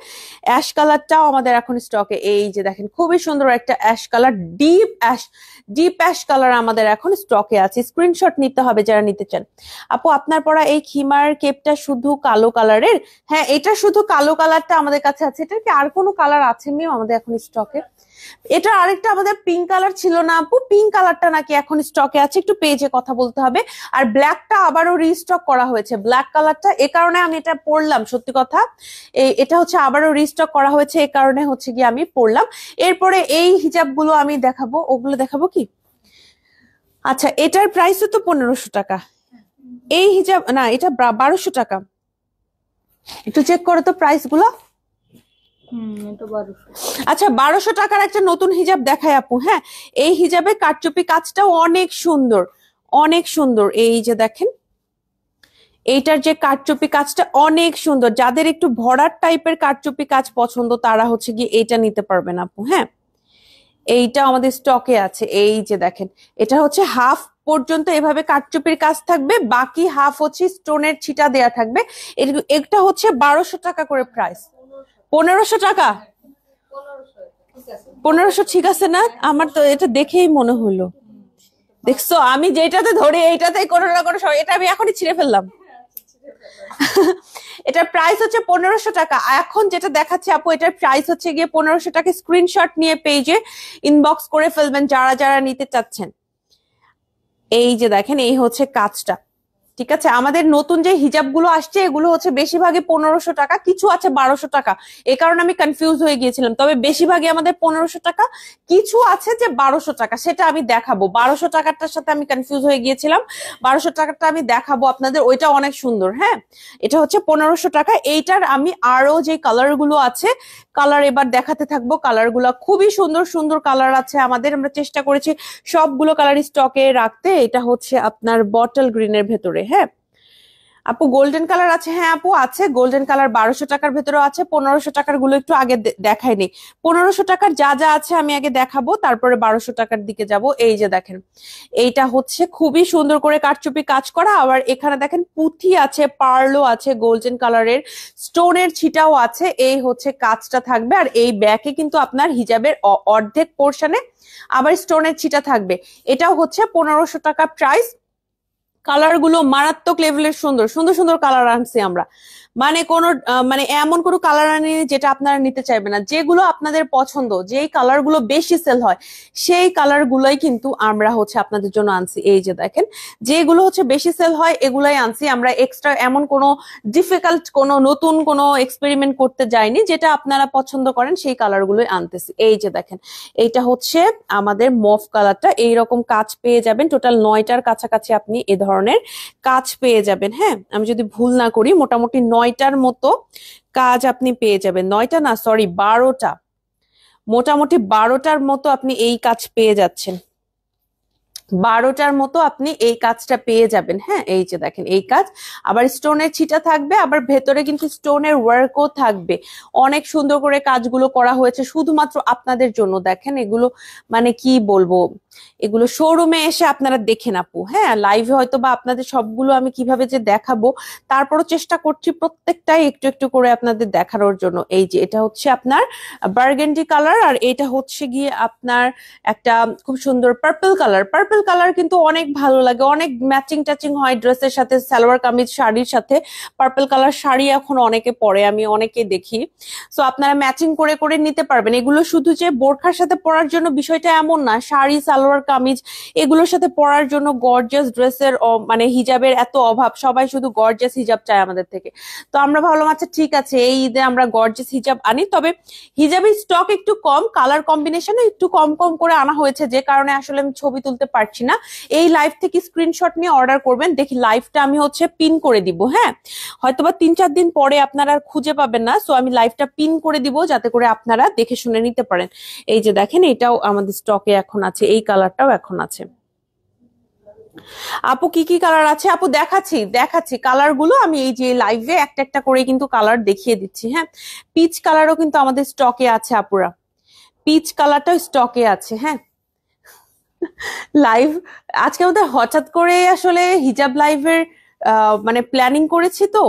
অ্যাশ কালারটাও আমাদের এখন স্টকে। এই যে দেখেন খুবই সুন্দর একটা ash colour, deep ash colour আমাদের এখন স্টকে আছে। স্ক্রিনশট নিতে হবে যারা নিতে চান। আপু আপনার পরা এই খিমার কেপটা শুধু কালো কালারের? হ্যাঁ, এটা শুধু কালো কালারটা আমাদের কাছে আছে। এটা কি আর কোনো কালার আছে মিম আমাদের এখন স্টকে? এটা আরেকটা আমাদের পিঙ্ক কালার ছিল না আপু, পিঙ্ক কালারটা নাকি এখন স্টকে আছে, একটু পেজে কথা বলতে হবে। আর ব্ল্যাকটা আবারও রিস্টক করা হয়েছে, ব্ল্যাক কালারটা, এ কারণে আমি এটা পরলাম। সত্যি কথা, এটা হচ্ছে আবারও রিস্টক করা হয়েছে, এ কারণে হচ্ছে গিয়ে আমি পরলাম। এরপরে এই হিজাব গুলো আমি দেখাবো, ওগুলো দেখাবো কি? আচ্ছা, এটার প্রাইসও তো 1500 টাকা। এই হিজাব না, এটা 1200 টাকা। একটু চেক করো তো প্রাইস গুলো। আচ্ছা, 1200 টাকার একটা নতুন হিজাব দেখায় আপু। হ্যাঁ, এই হিজাবের কারচুপি কাজটাও অনেক সুন্দর, অনেক সুন্দর। এই যে দেখেন এইটার যে কারচুপি কাজটা অনেক সুন্দর। যাদের একটু ভরাট টাইপের কারচুপি কাজ পছন্দ তারা হচ্ছে গিয়ে এইটা নিতে পারবেন আপু। হ্যাঁ, এইটা আমাদের স্টকে আছে। এই যে দেখেন এটা হচ্ছে হাফ পর্যন্ত এভাবে কারচুপির কাজ থাকবে, বাকি হাফ হচ্ছে স্টোনের ছিটা দেয়া থাকবে। এটা হচ্ছে 1200 টাকা করে প্রাইস। 1500 টাকা? 1500 ঠিক আছে না? আমার তো এটা দেখেই মনে হলো। দেখছো, আমি যেটাতে ধরি এইটাতেই কোনো না কোনো এটা আমি এখনই ছিঁড়ে ফেললাম। এটার প্রাইস হচ্ছে 1500 টাকা। এখন যেটা দেখাচ্ছে আপু, এটার প্রাইস হচ্ছে গিয়ে 1500 টাকা। স্ক্রিনশট নিয়ে পেজে ইনবক্স করে ফেলবেন যারা যারা নিতে চাচ্ছেন। এই যে দেখেন এই হচ্ছে কাজটা। ঠিক আছে, আমাদের নতুন যে হিজাব গুলো আসছে এগুলো হচ্ছে বেশিরভাগই 1500 টাকা, কিছু আছে 1200 টাকা। এই কারণে আমি কনফিউজ হয়ে গিয়েছিলাম। তবে বেশিরভাগই আমাদের 1500 টাকা, কিছু আছে যে 1200 টাকা, সেটা আমি দেখাবো। 1200 টাকাটার সাথে আমি কনফিউজ হয়ে গিয়েছিলাম, 1200 টাকাটা আমি দেখাবো আপনাদের। ওইটা অনেক সুন্দর। হ্যাঁ, এটা হচ্ছে 1500 টাকা। এইটার আমি আরো যে কালার গুলো আছে কালার এবার দেখাতে থাকবো। কালার গুলা খুবই সুন্দর সুন্দর কালার আছে আমাদের, আমরা চেষ্টা করেছি সবগুলো কালার স্টকে রাখতে। এটা হচ্ছে আপনার বটল গ্রিনের ভেতরে। হ্যাঁ, আপু গোল্ডেন কালার আছে? হ্যাঁ আপু আছে, গোল্ডেন কালার 1200 টাকার ভেতরেও আছে, 1500 টাকার গুলো একটু আগে দেখাইনি। 1500 টাকার যা যা আছে আমি আগে দেখাবো, তারপরে 1200 টাকার দিকে যাব। এই যে দেখেন, এইটা হচ্ছে খুবই সুন্দর করে কারচুপি কাজ করা। আবার এখানে দেখেন পুঁথি আছে, পার্লও আছে, গোল্ডেন কালারের স্টোনের ছিটাও আছে। এই হচ্ছে কাজটা থাকবে। আর এই ব্যাকে কিন্তু আপনার হিজাবের অর্ধেক পোর্শনে আবার স্টোনের ছিটা থাকবে। এটাও হচ্ছে 1500 টাকা প্রাইস। কালার গুলো মারাত্মক লেভেলের সুন্দর সুন্দর সুন্দর কালার আনছি আমরা। মানে কোন মানে এমন কোনো কালার আনি যেটা আপনারা নিতে চাইবেন না। যেগুলো আপনাদের পছন্দ, যেই কালার গুলো বেশি সেল হয়, সেই কালার গুলোই কিন্তু আমরা হচ্ছে আপনাদের জন্য আনছি। এই যে দেখেন, যেগুলো হচ্ছে বেশি সেল হয় এগুলাই আনছি আমরা। এক্সট্রা এমন কোনো ডিফিকাল্ট কোনো নতুন কোনো এক্সপেরিমেন্ট করতে যাইনি। যেটা আপনারা পছন্দ করেন সেই কালার গুলোই আনতেছি। এই যে দেখেন, এইটা হচ্ছে আমাদের মফ কালারটা। এইরকম কাজ পেয়ে যাবেন, টোটাল 9টার কাছাকাছি আপনি এ ধরনের কাজ পেয়ে যাবেন। হ্যাঁ, আমি যদি ভুল না করি মোটামুটি 9টার মতো কাজ আপনি পেয়ে যাবেন। 9টা না, সরি 12টা, মোটামুটি 12টার মতো আপনি এই কাজ পেয়ে যাচ্ছেন। 12টার মতো আপনি এই কাজটা পেয়ে যাবেন। হ্যাঁ, এই যে দেখেন এই কাজ, আবার স্টোনের ছিটা থাকবে, আবার ভেতরে কিন্তু স্টোনের ওয়ার্কও থাকবে। অনেক সুন্দর করে কাজগুলো করা হয়েছে শুধুমাত্র আপনাদের জন্য। দেখেন এগুলো মানে কি বলবো, এগুলো শোরুমে এসে আপনারা দেখেন আপু। হ্যাঁ, লাইভে হয়তো বা আপনাদের সবগুলো আমি কিভাবে যে দেখাবো, তারপরও চেষ্টা করছি প্রত্যেকটাই একটু একটু করে আপনাদের দেখানোর জন্য। এই যে এটা হচ্ছে আপনার বার্গেন্ডি কালার, আর এটা হচ্ছে গিয়ে আপনার একটা খুব সুন্দর পার্পল কালার। পার্পল কালার কিন্তু অনেক ভালো লাগে, অনেক ম্যাচিং ট্যাচিং হয় ড্রেসের সাথে, সালোয়ার কামিজ শাড়ির সাথে। পার্পল কালার শাড়ি এখন অনেকে পরে, আমি অনেকে দেখি। সো আপনারা ম্যাচিং করে করে নিতে পারবেন। এগুলো শুধু যে বোরখার সাথে পরার জন্য বিষয়টা এমন না, শাড়ি সালোয়ার কামিজ এগুলোর সাথে পরার জন্য গর্জিয়াস ড্রেসের মানে হিজাবের এত অভাব। সবাই শুধু গর্জিয়াস হিজাব চায় আমাদের থেকে। তো আমরা ভাবলাম আচ্ছা ঠিক আছে, এই ঈদে আমরা গর্জিয়াস হিজাব আনি। তবে হিজাবের স্টক একটু কম, কালার কম্বিনেশনে একটু কম কম করে আনা হয়েছে, যে কারণে আসলে আমি ছবি তুলতে পারছি না। এই লাইভ থেকে স্ক্রিনশট নিয়ে অর্ডার করবেন। দেখি লাইভটা আমি হচ্ছে পিন করে দিব। হ্যাঁ, হয়তোবা 3-4 দিন পরে আপনারা আর খুঁজে পাবেন না। সো আমি লাইভটা পিন করে দিব যাতে করে আপনারা দেখে শুনে নিতে পারেন। এই যে দেখেন, এটাও আমাদের স্টকে এখন আছে, এই কালারটাও এখন আছে। আপু কি কি কালার আছে? আপু দেখাচ্ছি দেখাচ্ছি কালার গুলো। আমি এই যে লাইভে একটা একটা করে কিন্তু কালার দেখিয়ে দিচ্ছি। হ্যাঁ, পিচ কালারও কিন্তু আমাদের স্টকে আছে আপুরা, পিচ কালারটাও স্টকে আছে। হ্যাঁ, লাইভ আজকে আমাদের হঠাৎ করে আসলে হিজাব লাইভের মানে প্ল্যানিং করেছি তো,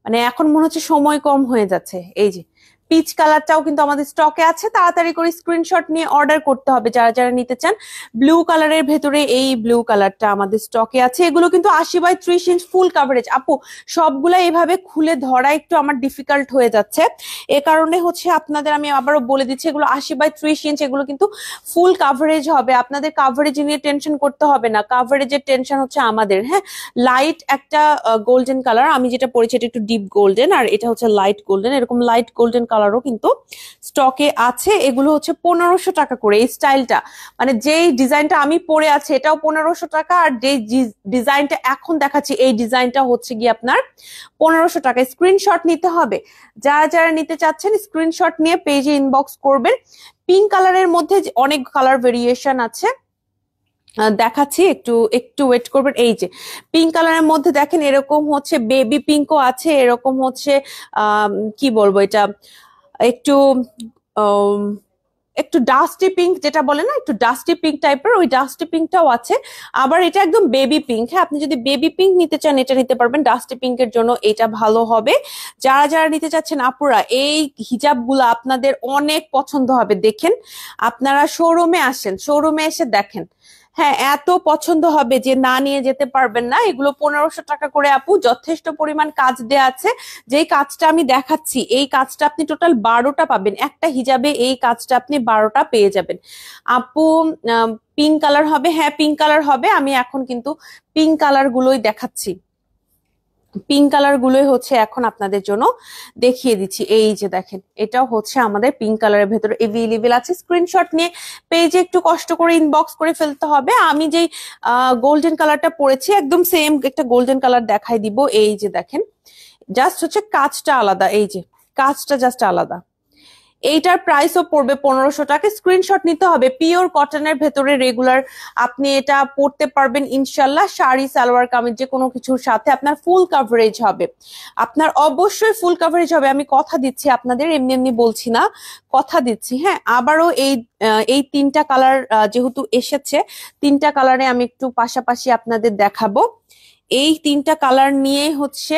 মানে এখন মনে হচ্ছে সময় কম হয়ে যাচ্ছে। এই যে পিচ কালারটাও কিন্তু আমাদের স্টকে আছে, তাড়াতাড়ি করে স্ক্রিনশট নিয়ে অর্ডার করতে হবে যারা যারা নিতে চান। ব্লু কালারের ভেতরে এই ব্লু কালারটা আমাদের স্টকে আছে। এগুলো কিন্তু 80/30 ইঞ্চ ফুল কাভারেজ। আপু সবগুলা এভাবে খুলে ধরা একটু আমার ডিফিকাল্ট হয়ে যাচ্ছে, এ কারণে হচ্ছে আপনাদের আমি আবারও বলে দিচ্ছি, এগুলো 80/30 ইঞ্চ, এগুলো কিন্তু ফুল কাভারেজ হবে। আপনাদের কাভারেজ নিয়ে টেনশন করতে হবে না, কাভারেজের টেনশন হচ্ছে আমাদের। হ্যাঁ, লাইট একটা গোল্ডেন কালার, আমি যেটা পরেছি এটা একটু ডিপ গোল্ডেন, আর এটা হচ্ছে লাইট গোল্ডেন। এরকম লাইট গোল্ডেন কালারও কিন্তু স্টকে আছে। এগুলো হচ্ছে 1500 টাকা করে। এই স্টাইলটা মানে যেই ডিজাইনটা আমি পরে আছি এটাও 1500 টাকা, আর যে ডিজাইনটা এখন দেখাচ্ছি এই ডিজাইনটা হচ্ছে গিয়ে আপনার 1500 টাকা। স্ক্রিনশট নিতে হবে, যারা যারা নিতে চাচ্ছেন স্ক্রিনশট নিয়ে পেজে ইনবক্স করবেন। পিঙ্ক কালারের মধ্যে অনেক কালার ভেরিয়েশন আছে, দেখাচ্ছি, একটু একটু ওয়েট করবেন। এই যে পিঙ্ক কালারের মধ্যে দেখেন এরকম হচ্ছে বেবি পিঙ্কও আছে, এরকম হচ্ছে কি বলবো এটা, একটু একটু ডাস্টি পিঙ্ক যেটা বলে না, একটু ডাস্টি পিঙ্ক টাইপের, ওই ডাস্টি পিঙ্কটাও আছে। আবার এটা একদম বেবি পিঙ্ক। হ্যাঁ, আপনি যদি বেবি পিঙ্ক নিতে চান এটা নিতে পারবেন, ডাস্টি পিঙ্কের জন্য এটা ভালো হবে। যারা যারা নিতে চাচ্ছেন আপুরা, এই হিজাবগুলো আপনাদের অনেক পছন্দ হবে। দেখেন, আপনারা শোরুমে আসেন, শোরুমে এসে দেখেন। হ্যাঁ, এত পছন্দ হবে যে না নিয়ে যেতে পারবেন না। এগুলো 1500 টাকা করে আপু, যথেষ্ট পরিমাণ কাজ দেয়া আছে। যেই কাজটা আমি দেখাচ্ছি এই কাজটা আপনি টোটাল 12টা পাবেন, একটা হিজাবে এই কাজটা আপনি 12টা পেয়ে যাবেন। আপু পিঙ্ক কালার হবে? হ্যাঁ পিঙ্ক কালার হবে। আমি এখন কিন্তু পিঙ্ক কালার গুলোই দেখাচ্ছি, পিঙ্ক কালার গুলোই হচ্ছে এখন আপনাদের জন্য দেখিয়ে দিচ্ছি। এই যে দেখেন, এটাও হচ্ছে আমাদের পিঙ্ক কালারের ভেতরে এভেলেবেল আছে। স্ক্রিনশট নিয়ে পেজে একটু কষ্ট করে ইনবক্স করে ফেলতে হবে। আমি যেই গোল্ডেন কালারটা পরেছি একদম সেম একটা গোল্ডেন কালার দেখাই দিব। এই যে দেখেন, জাস্ট হচ্ছে কাজটা আলাদা, এই যে কাজটা জাস্ট আলাদা। এইটার প্রাইসও পড়বে 1500 টাকা। স্ক্রিনশট নিতে হবে। পিওর কটনের ভেতরে রেগুলার আপনি এটা পরতে পারবেন ইনশাল্লাহ, শাড়ি সালোয়ার কামিজ যে কোনো কিছুর সাথে আপনার ফুল কাভারেজ হবে। আপনার অবশ্যই ফুল কাভারেজ হবে, আমি কথা দিচ্ছি আপনাদের, এমনি এমনি বলছি না, কথা দিচ্ছি। হ্যাঁ, আবারও এই তিনটা কালার যেহেতু এসেছে, তিনটা কালারে আমি একটু পাশাপাশি আপনাদের দেখাবো। এই তিনটা কালার নিয়ে হচ্ছে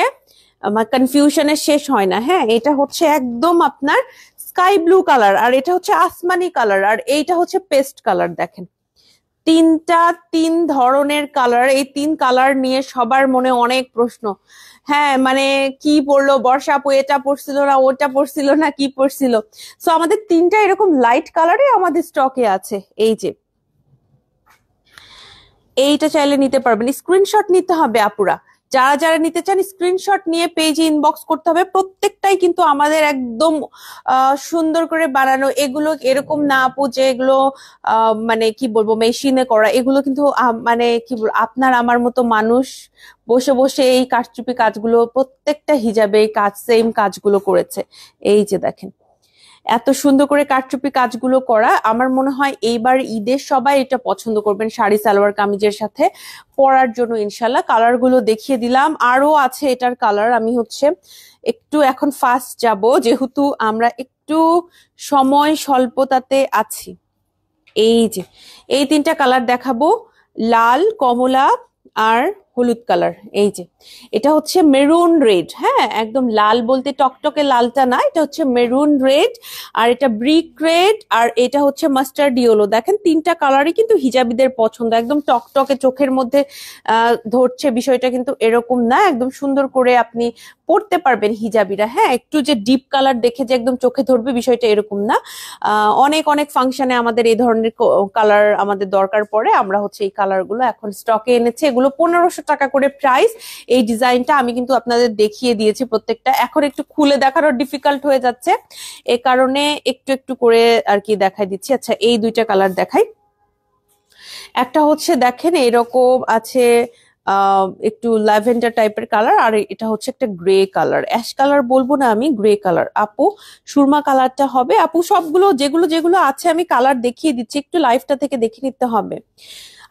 আমার কনফিউশনের শেষ হয় না। হ্যাঁ, এটা হচ্ছে একদম আপনার স্কাই ব্লু কালার, আর এটা হচ্ছে আসমানি কালার, আর এইটা হচ্ছে পেস্ট কালার। দেখেন তিন ধরনের কালার, এই তিন কালার নিয়ে সবার মনে অনেক প্রশ্ন। হ্যাঁ, মানে কি পরলো বর্ষা আপু, এটা পরছিল না, ওটা পরছিল না, কি পরছিল। সো আমাদের তিনটা এরকম লাইট কালারে আমাদের স্টকে আছে। এই যে এইটা চাইলে নিতে পারবেন, স্ক্রিনশট নিতে হবে আপুরা। যারা যারা নিতে চান স্ক্রিনশট নিয়ে পেজে ইনবক্স করতে হবে। প্রত্যেকটাই কিন্তু আমাদের একদম সুন্দর করে বানানো। এগুলো এরকম না আপু যে এগুলো মানে কি বলবো মেশিনে করা, এগুলো কিন্তু মানে কি বলবো আপনার আমার মতো মানুষ বসে বসে এই কারচুপি কাজগুলো, প্রত্যেকটা হিজাবে এই কাজ সেম কাজগুলো করেছে। এই যে দেখেন এত সুন্দর করে কারচুপি কাজগুলো করা। আমার মনে হয় এইবার ঈদের সবাই এটা পছন্দ করবেন শাড়ি সালোয়ার কামিজের সাথে পরার জন্য ইনশাল্লাহ। কালার গুলো দেখিয়ে দিলাম, আরো আছে এটার কালার। আমি হচ্ছে একটু এখন ফাস্ট যাব যেহেতু আমরা একটু সময় স্বল্পতাতে আছি। এই যে এই তিনটা কালার দেখাবো, লাল, কমলা আর হলুদ কালার। এই যে এটা হচ্ছে মেরুন রেড। হ্যাঁ, একদম লাল বলতে টকটকে লালটা না, এটা হচ্ছে মেরুন রেড, আর এটা ব্রিক রেড, আর এটা হচ্ছে মাস্টার্ড ইয়েলো। দেখেন তিনটা কালারই কিন্তু হিজাবিদের পছন্দ, একদম টকটকে চোখের মধ্যে ধরছে বিষয়টা কিন্তু এরকম না, একদম সুন্দর করে আপনি পড়তে পারবেন হিজাবিরা। হ্যাঁ, একটু যে ডিপ কালার দেখে যে একদম চোখে ধরবে বিষয়টা এরকম না। অনেক অনেক ফাংশনে আমাদের এই ধরনের কালার আমাদের দরকার পড়ে, আমরা হচ্ছে এই কালার গুলো এখন স্টকে এনেছি। এগুলো 1500 টাকা করে প্রাইস। এই ডিজাইনটা আমি কিন্তু আপনাদের দেখিয়ে দিয়েছি প্রত্যেকটা, এখন একটু খুলে দেখানো ডিফিকাল্ট হয়ে যাচ্ছে, এ কারণে একটু একটু করে আর কি দেখাই দিচ্ছি। আচ্ছা, এই দুইটা কালার দেখাই। একটা হচ্ছে দেখেন এরকম আছে একটু ল্যাভেন্ডার টাইপের কালার, আর এটা হচ্ছে একটা গ্রে কালার, অ্যাশ কালার বলবো না আমি, গ্রে কালার। আপু সুরমা কালারটা হবে আপু। সবগুলো যেগুলো যেগুলো আছে আমি কালার দেখিয়ে দিচ্ছি, একটু লাইভটা থেকে দেখে নিতে হবে।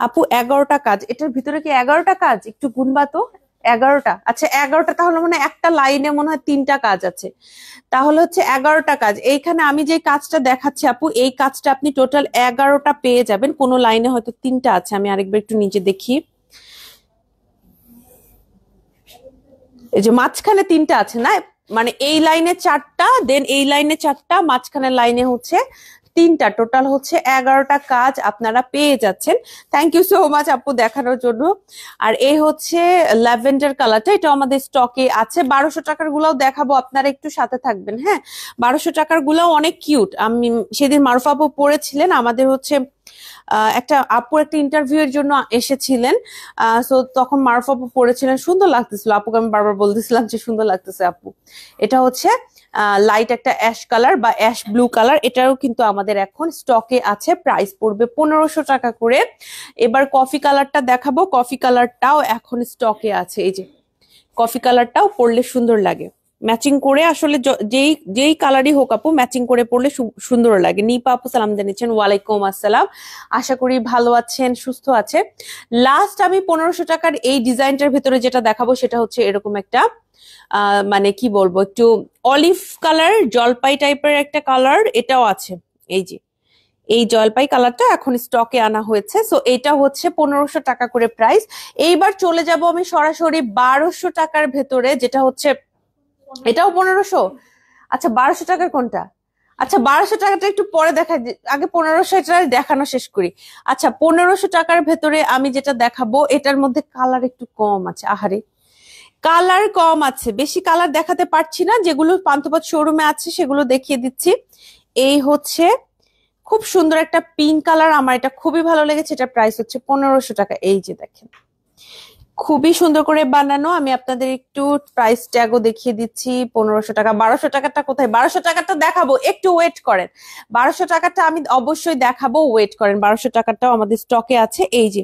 আপু 11টা কাজ, এটার ভিতরে কি 11টা কাজ? একটু গুনবা তো। 11টা? আচ্ছা 11টা, তাহলে মানে একটা লাইনে মনে হয় 3টা কাজ আছে, তাহলে হচ্ছে 11টা কাজ। এইখানে আমি যে কাজটা দেখাচ্ছি আপু, এই কাজটা আপনি টোটাল 11টা পেয়ে যাবেন, কোনো লাইনে হয়তো 3টা আছে। আমি আরেকবার একটু নিচে দেখি, এই যে মাঝখানে 3টা আছে না, মানে এই লাইনে 4টা, দেন এই লাইনে 4টা, মাঝখানের লাইনে হচ্ছে 3টা, টোটাল হচ্ছে 11টা কাজ আপনারা পেয়ে যাচ্ছেন। থ্যাংক ইউ সো মাচ আপু দেখানোর জন্য। আর এই হচ্ছে ল্যাভেন্ডার কালারটা, এটা আমাদের স্টকে আছে। 1200 টাকার গুলাও দেখাবো, আপনারা একটু সাথে থাকবেন। হ্যাঁ, 1200 টাকার গুলাও অনেক কিউট। আমি সেদিন মারুফ আপু পরেছিলেন, আমাদের হচ্ছে একটা আপুর একটা ইন্টারভিউ এর জন্য এসেছিলেন। সো তখন মারুফ আপু পরেছিলেন, সুন্দর লাগতেছিল। আপুকে আমি বারবার বলতেছিলাম যে সুন্দর লাগতেছে আপু। এটা হচ্ছে লাইট একটা অ্যাশ কালার বা অ্যাশ ব্লু কালার, এটারও কিন্তু আমাদের এখন স্টকে আছে। প্রাইস পড়বে 1500 টাকা করে। এবার কফি কালারটা দেখাবো, কফি কালারটাও এখন স্টকে আছে। এই যে কফি কালারটাও পরলে সুন্দর লাগে, ম্যাচিং করে আসলে যেই যেই কালারই হোক আপু ম্যাচিং করে পরলে সুন্দর লাগে। নিপা আপু সালাম জানিয়েছেন, ওয়ালাইকুম আসসালাম, আশা করি ভালো আছেন, সুস্থ আছে। লাস্ট আমি 1500 টাকার এই ডিজাইনটার ভেতরে যেটা দেখাবো সেটা হচ্ছে এরকম একটা মানে কি বলবো একটু অলিভ কালার, জলপাই টাইপের একটা কালার, এটাও আছে। এই যে এই জলপাই কালারটা এখন স্টকে আনা হয়েছে। সো এটা হচ্ছে 1500 টাকা করে প্রাইস। এইবার চলে যাব আমি সরাসরি 1200 টাকার ভেতরে, যেটা হচ্ছে এটাও 1500। আচ্ছা 1200 টাকার কোনটা? আচ্ছা 1200 টাকাটা একটু পরে দেখা, আগে 1500 এটা দেখানো শেষ করি। আচ্ছা 1500 টাকার ভেতরে আমি যেটা দেখাবো এটার মধ্যে কালার একটু কম আছে। আহারে কালার কম আছে, বেশি কালার দেখাতে পারছি না, যেগুলো পান্থপথ শোরুমে আছে সেগুলো দেখিয়ে দিচ্ছি। এই হচ্ছে খুব সুন্দর একটা পিঙ্ক কালার, আমার এটা খুবই ভালো লেগেছে, এটা প্রাইস হচ্ছে 1500 টাকা। এই যে দেখেন খুবই সুন্দর করে বানানো, আমি আপনাদের একটু প্রাইস ট্যাগও দেখিয়ে দিচ্ছি। 1500 টাকা। 1200 টাকাটা কোথায়? 1200 টাকাটা দেখাবো, একটু ওয়েট করেন। 1200 টাকাটা আমি অবশ্যই দেখাবো, ওয়েট করেন। 1200 টাকাটাও আমাদের স্টকে আছে। এই যে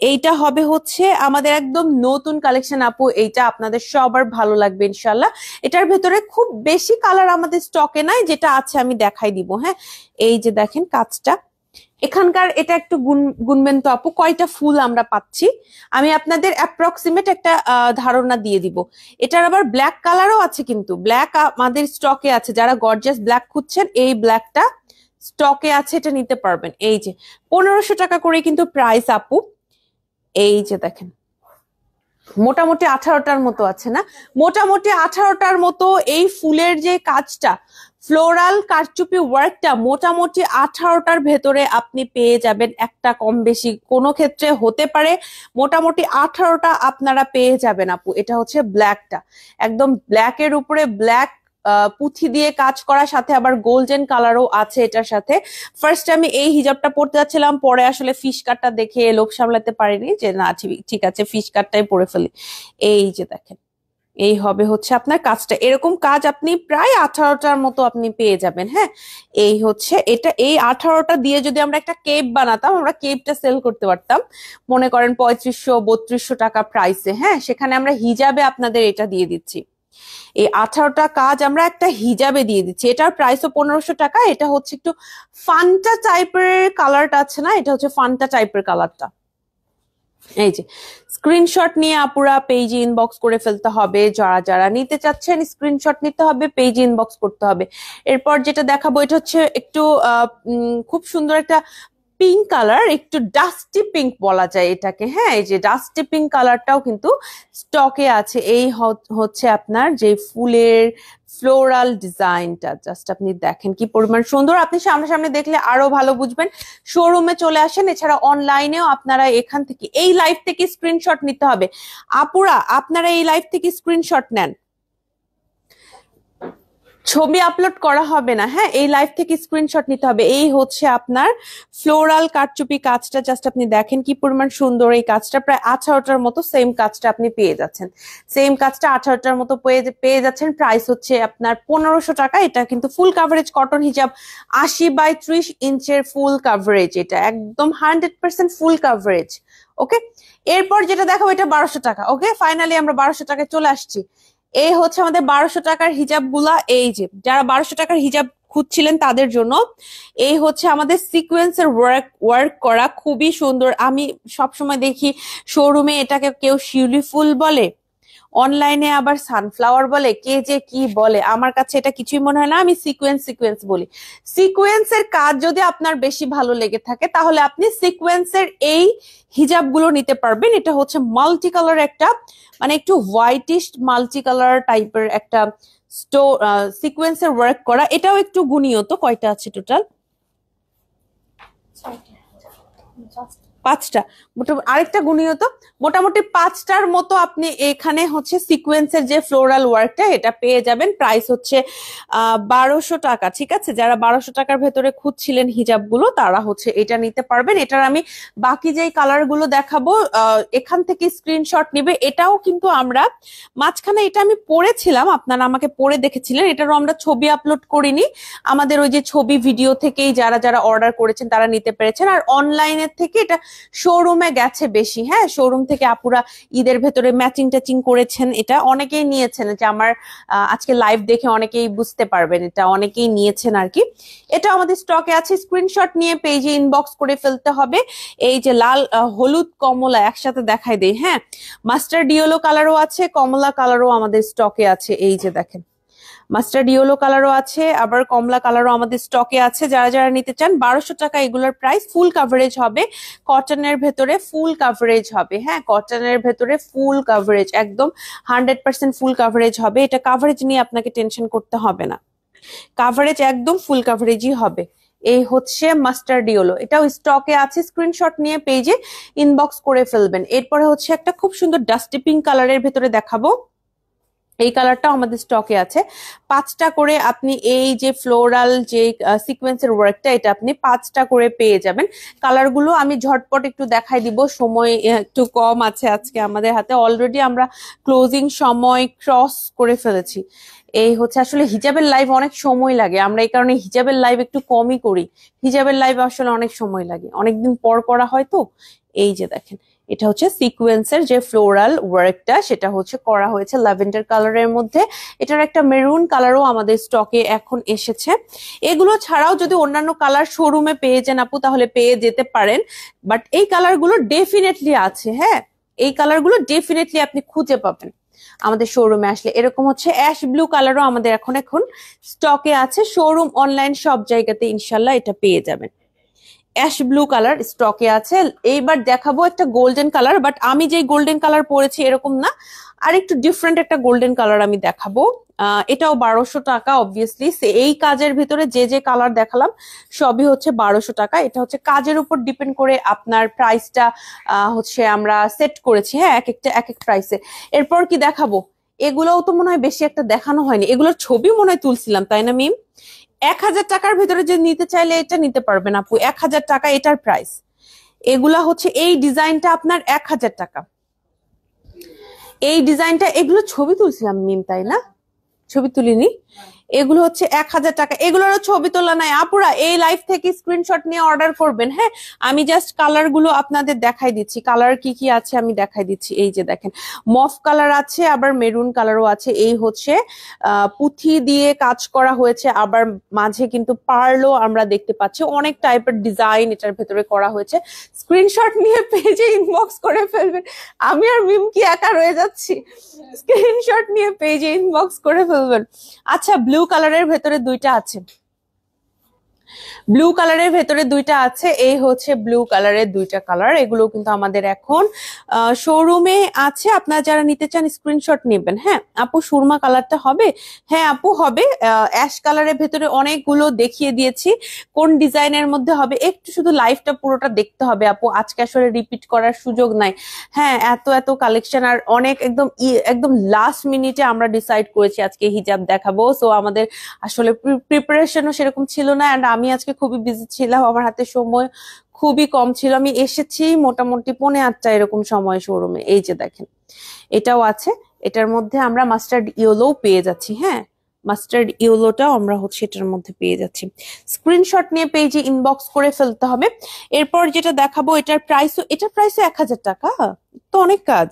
এইটা হবে হচ্ছে আমাদের একদম নতুন কালেকশন আপু, এইটা আপনাদের সবার ভালো লাগবে ইনশাল্লাহ। এটার ভেতরে খুব বেশি কালার আমাদের স্টকে নাই, যেটা আছে আমি দেখাই দিব। হ্যাঁ, এই যে দেখেন কাজটা এখানকার, এটা একটু গুনবেন তো আপু কয়টা ফুল আমরা পাচ্ছি। আমি আপনাদের অ্যাপ্রক্সিমেট একটা ধারণা দিয়ে দিব। এটার আবার ব্ল্যাক কালারও আছে, কিন্তু ব্ল্যাক আমাদের স্টকে আছে। যারা গর্জিয়াস ব্ল্যাক খুঁজছেন, এই ব্ল্যাকটা স্টকে আছে, এটা নিতে পারবেন। এই যে 1500 টাকা করে কিন্তু প্রাইস আপু। এই যে দেখেন মোটামুটি 18টার মতো আছে না, মোটামুটি 18টার মতো এই ফুলের যে কাজটা, ফ্লোরাল কারচুপি ওয়ার্কটা মোটামুটি 18টার ভেতরে আপনি পেয়ে যাবেন। একটা কম বেশি কোনো ক্ষেত্রে হতে পারে, মোটামুটি 18টা আপনারা পেয়ে যাবেন আপু। এটা হচ্ছে ব্ল্যাকটা, একদম ব্ল্যাকের উপরে ব্ল্যাক পুঁথি দিয়ে কাজ করার সাথে আবার গোল্ডেন কালারও আছে এটার সাথে। ফার্স্ট আমি এই হিজাবটা পরতে যাচ্ছিলাম, পরে আসলে ফিশ কাটটা দেখে লোক সামলাতে পারিনি, যে না ঠিক আছে ফিশ কাটটাই পরে ফেলি। এই যে দেখেন এই হবে হচ্ছে আপনার কাজটা, এরকম কাজ আপনি প্রায় 18টার মতো আপনি পেয়ে যাবেন। হ্যাঁ, এই হচ্ছে এটা। এই 18টা দিয়ে যদি আমরা একটা কেপ বানাতাম, আমরা কেপটা সেল করতে পারতাম মনে করেন 3500-3200 টাকা প্রাইসে। হ্যাঁ, সেখানে আমরা হিজাবে আপনাদের এটা দিয়ে দিচ্ছি। এই 18টা কাজ আমরা একটা হিজাবে দিয়ে দিচ্ছি, এটার প্রাইসও 1500 টাকা। এটা হচ্ছে একটু ফান্টা টাইপের কালারটা আছে না, এটা হচ্ছে ফান্টা টাইপের কালারটা। এই যে স্ক্রিনশট নিয়ে আপুরা পেজে ইনবক্স করে ফেলতে হবে, যারা যারা নিতে চাচ্ছেন স্ক্রিনশট নিতে হবে, পেজে ইনবক্স করতে হবে। এরপর যেটা দেখাবো এটা হচ্ছে একটু খুব সুন্দর একটা পিঙ্ক কালার, একটু ডাস্টি পিঙ্ক বলা যায় এটাকে। হ্যাঁ, এই যে ডাস্টি পিঙ্ক কালারটাও কিন্তু স্টকে আছে। এই হচ্ছে আপনার যে ফুলের ফ্লোরাল ডিজাইনটা, জাস্ট আপনি দেখেন কি পরিমাণ সুন্দর। আপনি সামনাসামনি দেখলে আরো ভালো বুঝবেন। শোরুমে চলে আসেন, এছাড়া অনলাইনেও আপনারা এখান থেকে এই লাইভ থেকে স্ক্রিনশট নিতে হবে আপুরা। আপনারা এই লাইভ থেকে স্ক্রিনশট নেন, ছবি আপলোড করা হবে না। হ্যাঁ, এই লাইভ থেকে স্ক্রিনশট নিতে হবে। এই হচ্ছে আপনার ফ্লোরাল কারচুপি কাজটা, জাস্ট আপনি দেখেন কি পরিমাণ সুন্দর এই কাজটা। প্রায় 18টার মতো সেম কাজটা আপনি পেয়ে যাচ্ছেন, সেম কাজটা 18টার মতো পেয়ে যাচ্ছেন। প্রাইস হচ্ছে আপনার 1500 টাকা। এটা কিন্তু ফুল কাভারেজ কটন হিজাব, 80x30 ইঞ্চের ফুল কাভারেজ, এটা একদম 100% ফুল কাভারেজ। ওকে, এরপর যেটা দেখাবো এটা 1200 টাকা। ওকে, ফাইনালি আমরা 1200 টাকায় চলে আসছি। এই হচ্ছে আমাদের 1200 টাকার হিজাব গুলা। এই যে যারা 1200 টাকার হিজাব খুঁজছিলেন তাদের জন্য এই হচ্ছে আমাদের সিকোয়েন্সের ওয়ার্ক করা, খুবই সুন্দর। আমি সবসময় দেখি শোরুমে এটাকে কেউ শিউলি ফুল বলে, অনলাইনে আবার সানফ্লাওয়ার বলে, কে যে কি বলে, আমার কাছে এটা কিছুই মনে হয় না। আমি সিকোয়েন্স বলি। সিকোয়েন্সের কাজ যদি আপনার বেশি ভালো লেগে থাকে তাহলে আপনি সিকোয়েন্সের এই হিজাবগুলো নিতে পারবেন। এটা হচ্ছে মাল্টি কালার একটা, মানে একটু হোয়াইটিশ মাল্টি কালার টাইপের একটা সিকোয়েন্সের ওয়ার্ক করা। এটাও একটু গুণীয়ত। কয়টা আছে টোটাল? 5টা। মোটামুটি আরেকটা গুণীয়ত, মোটামুটি 5টার মতো আপনি এখানে হচ্ছে সিকোয়েন্সের যে ফ্লোরাল ওয়ার্কটা এটা পেয়ে যাবেন। প্রাইস হচ্ছে 1200 টাকা। ঠিক আছে, যারা 1200 টাকার ভেতরে খুঁজছিলেন হিজাব গুলো তারা হচ্ছে এটা নিতে পারবেন। এটার আমি বাকি যেই কালার গুলো দেখাবো এখান থেকে স্ক্রিনশট নিবে। এটাও কিন্তু আমরা মাঝখানে এটা আমি পরেছিলাম, আপনারা আমাকে পরে দেখেছিলেন, এটারও আমরা ছবি আপলোড করিনি। আমাদের ওই যে ছবি ভিডিও থেকেই যারা যারা অর্ডার করেছেন তারা নিতে পেরেছেন। আর অনলাইনের থেকে এটা শোরুমে গেছে বেশি। হ্যাঁ, শোরুম থেকে আপুরা ঈদের ভেতরে ম্যাচিং ট্যাচিং করেছেন, এটা অনেকেই নিয়েছেন। যে আমার আজকে লাইভ দেখে অনেকেই বুঝতে পারবেন, এটা অনেকেই নিয়েছেন আর কি। এটা আমাদের স্টকে আছে, স্ক্রিনশট নিয়ে পেজে ইনবক্স করে ফেলতে হবে। এই যে লাল হলুদ কমলা একসাথে দেখাই দেই। হ্যাঁ, মাস্টার্ড ইয়েলো কালারও আছে, কমলা কালারও আমাদের স্টকে আছে। এই যে দেখেন মাস্টার্ড ইয়েলো কালারও আছে, আবার কমলা কালারও আমাদের স্টকে আছে। যারা যারা নিতে চান 1200 টাকা এগুলোর প্রাইস। ফুল কাভারেজ হবে, কটনের ভেতরে ফুল কাভারেজ হবে। হ্যাঁ, কটনের ভেতরে ফুল কাভারেজ, একদম 100% ফুল কাভারেজ হবে। এটা কাভারেজ নিয়ে আপনাকে টেনশন করতে হবে না, কাভারেজ একদম ফুল কাভারেজই হবে। এই হচ্ছে মাস্টার্ড ইয়েলো, এটাও স্টকে আছে। স্ক্রিনশট নিয়ে পেজে ইনবক্স করে ফেলবেন। এরপরে হচ্ছে একটা খুব সুন্দর ডাস্টি পিঙ্ক কালারের ভেতরে দেখাবো। এই কালারটাও আমাদের স্টকে আছে। 5টা করে আপনি এই যে ফ্লোরাল যে সিকোয়েন্সের ওয়ার্কটা, এটা আপনি 5টা করে পেয়ে যাবেন। কালারগুলো আমি ঝটপট একটু দেখাই দিব, সময় একটু কম আছে আজকে আমাদের হাতে। অলরেডি আমরা ক্লোজিং সময় ক্রস করে ফেলেছি। এই হচ্ছে আসলে হিজাবের লাইভ অনেক সময় লাগে, আমরা এই কারণে হিজাবের লাইভ একটু কমই করি। হিজাবের লাইভ আসলে অনেক সময় লাগে, অনেকদিন পর করা হয় তো এই যে দেখেন, এটা হচ্ছে সিকোয়েন্সের যে ফ্লোরাল ওয়ার্কটা, সেটা হচ্ছে করা হয়েছে ল্যাভেন্ডার কালারের মধ্যে। এটার একটা মেরুন কালারও আমাদের স্টকে এখন এসেছে। এগুলো ছাড়াও যদি অন্যান্য কালার শোরুমে পেয়ে যান আপু, তাহলে পেয়ে যেতে পারেন, বাট এই কালারগুলো ডেফিনেটলি আছে। হ্যাঁ, এই কালারগুলো ডেফিনেটলি আপনি খুঁজে পাবেন আমাদের শোরুমে আসলে। এরকম হচ্ছে অ্যাশ ব্লু কালারও আমাদের এখন স্টকে আছে। শোরুম, অনলাইন সব জায়গাতে ইনশাল্লাহ এটা পেয়ে যাবেন। অ্যাশ ব্লু কালার স্টকে আছে। এইবার দেখাবো একটা গোল্ডেন কালার, বাট আমি যে গোল্ডেন কালার পরেছি এরকম না, আর একটু ডিফারেন্ট একটা গোল্ডেন কালার আমি দেখাবো। এটাও 1200 টাকা। অবভিয়াসলি এই কাজের ভিতরে যে যে কালার দেখালাম সবই হচ্ছে 1200 টাকা। এটা হচ্ছে কাজের উপর ডিপেন্ড করে আপনার প্রাইসটা হচ্ছে আমরা সেট করেছি। হ্যাঁ, এক একটা এক এক প্রাইসে। এরপর কি দেখাবো, এগুলোও তো মনে হয় বেশি একটা দেখানো হয়নি। এগুলোর ছবি মনে হয় তুলছিলাম, তাই না মিম? 1000 টাকার ভিতরে যে নিতে চাইলে এটা নিতে পারবেন আপু, 1000 টাকা এটার প্রাইস। এগুলা হচ্ছে এই ডিজাইনটা আপনার 1000 টাকা। এই ডিজাইনটা, এগুলো ছবি তুলছিলাম মিম, তাই না? ছবি তুলিনি। এগুলো হচ্ছে 1000 টাকা। এগুলোরও ছবি তোলা নাই আপুরা, এই লাইভ থেকে স্ক্রিনশট নিয়ে অর্ডার করবেন। হ্যাঁ, আমি জাস্ট কালার গুলো আপনাদের দেখাই দিচ্ছি, কালার কি কি আছে আমি দেখাই দিচ্ছি। এই যে দেখেন, মফ কালার আছে, আবার মেরুন কালারও আছে। এই হচ্ছে পুঁথি দিয়ে কাজ করা হয়েছে, আবার মাঝে কিন্তু পার্লও আমরা দেখতে পাচ্ছি। অনেক টাইপের ডিজাইন এটার ভেতরে করা হয়েছে। স্ক্রিনশট নিয়ে পেজে ইনবক্স করে ফেলবেন। আমি আর মিম কি একা রয়ে যাচ্ছি? স্ক্রিনশট নিয়ে পেজে ইনবক্স করে ফেলবেন। আচ্ছা, ব্লু কালারের ভেতরে দুইটা আছে, ব্লু কালারের ভেতরে দুইটা আছে। এই হচ্ছে ব্লু কালারের দুইটা কালার। এগুলো কিন্তু আমাদের এখন শোরুমে আছে। আপনারা যারা নিতে চান স্ক্রিনশট নেবেন। হ্যাঁ আপু, সুরমা কালারটা হবে? হ্যাঁ আপু হবে। অ্যাশ কালারের ভেতরে অনেকগুলো দেখিয়ে দিয়েছি, কোন ডিজাইনের মধ্যে হবে একটু শুধু লাইভটা পুরোটা দেখতে হবে আপু, আজকে আসলে রিপিট করার সুযোগ নাই। হ্যাঁ, এত এত কালেকশন, আর অনেক একদম লাস্ট মিনিটে আমরা ডিসাইড করেছি আজকে হিজাব দেখাবো। সো আমাদের আসলে প্রিপারেশনও সেরকম ছিল না, এন্ড আমি আজকে খুবই বিজি ছিলাম, আমার হাতে সময় খুবই কম ছিল। আমি এসেছি মোটামুটি 8:45 এরকম সময় শোরুমে। এই যে দেখেন, এটাও আছে। এটার মধ্যে আমরা মাস্টার্ড ইয়েলো পেয়ে যাচ্ছি। হ্যাঁ, মাস্টার্ড ইয়েলোটাও আমরা হচ্ছে এটার মধ্যে পেয়ে যাচ্ছি। স্ক্রিনশট নিয়ে পেজে ইনবক্স করে ফেলতে হবে। এরপর যেটা দেখাবো, এটার প্রাইসও 1000 টাকা, তো অনেক কাজ।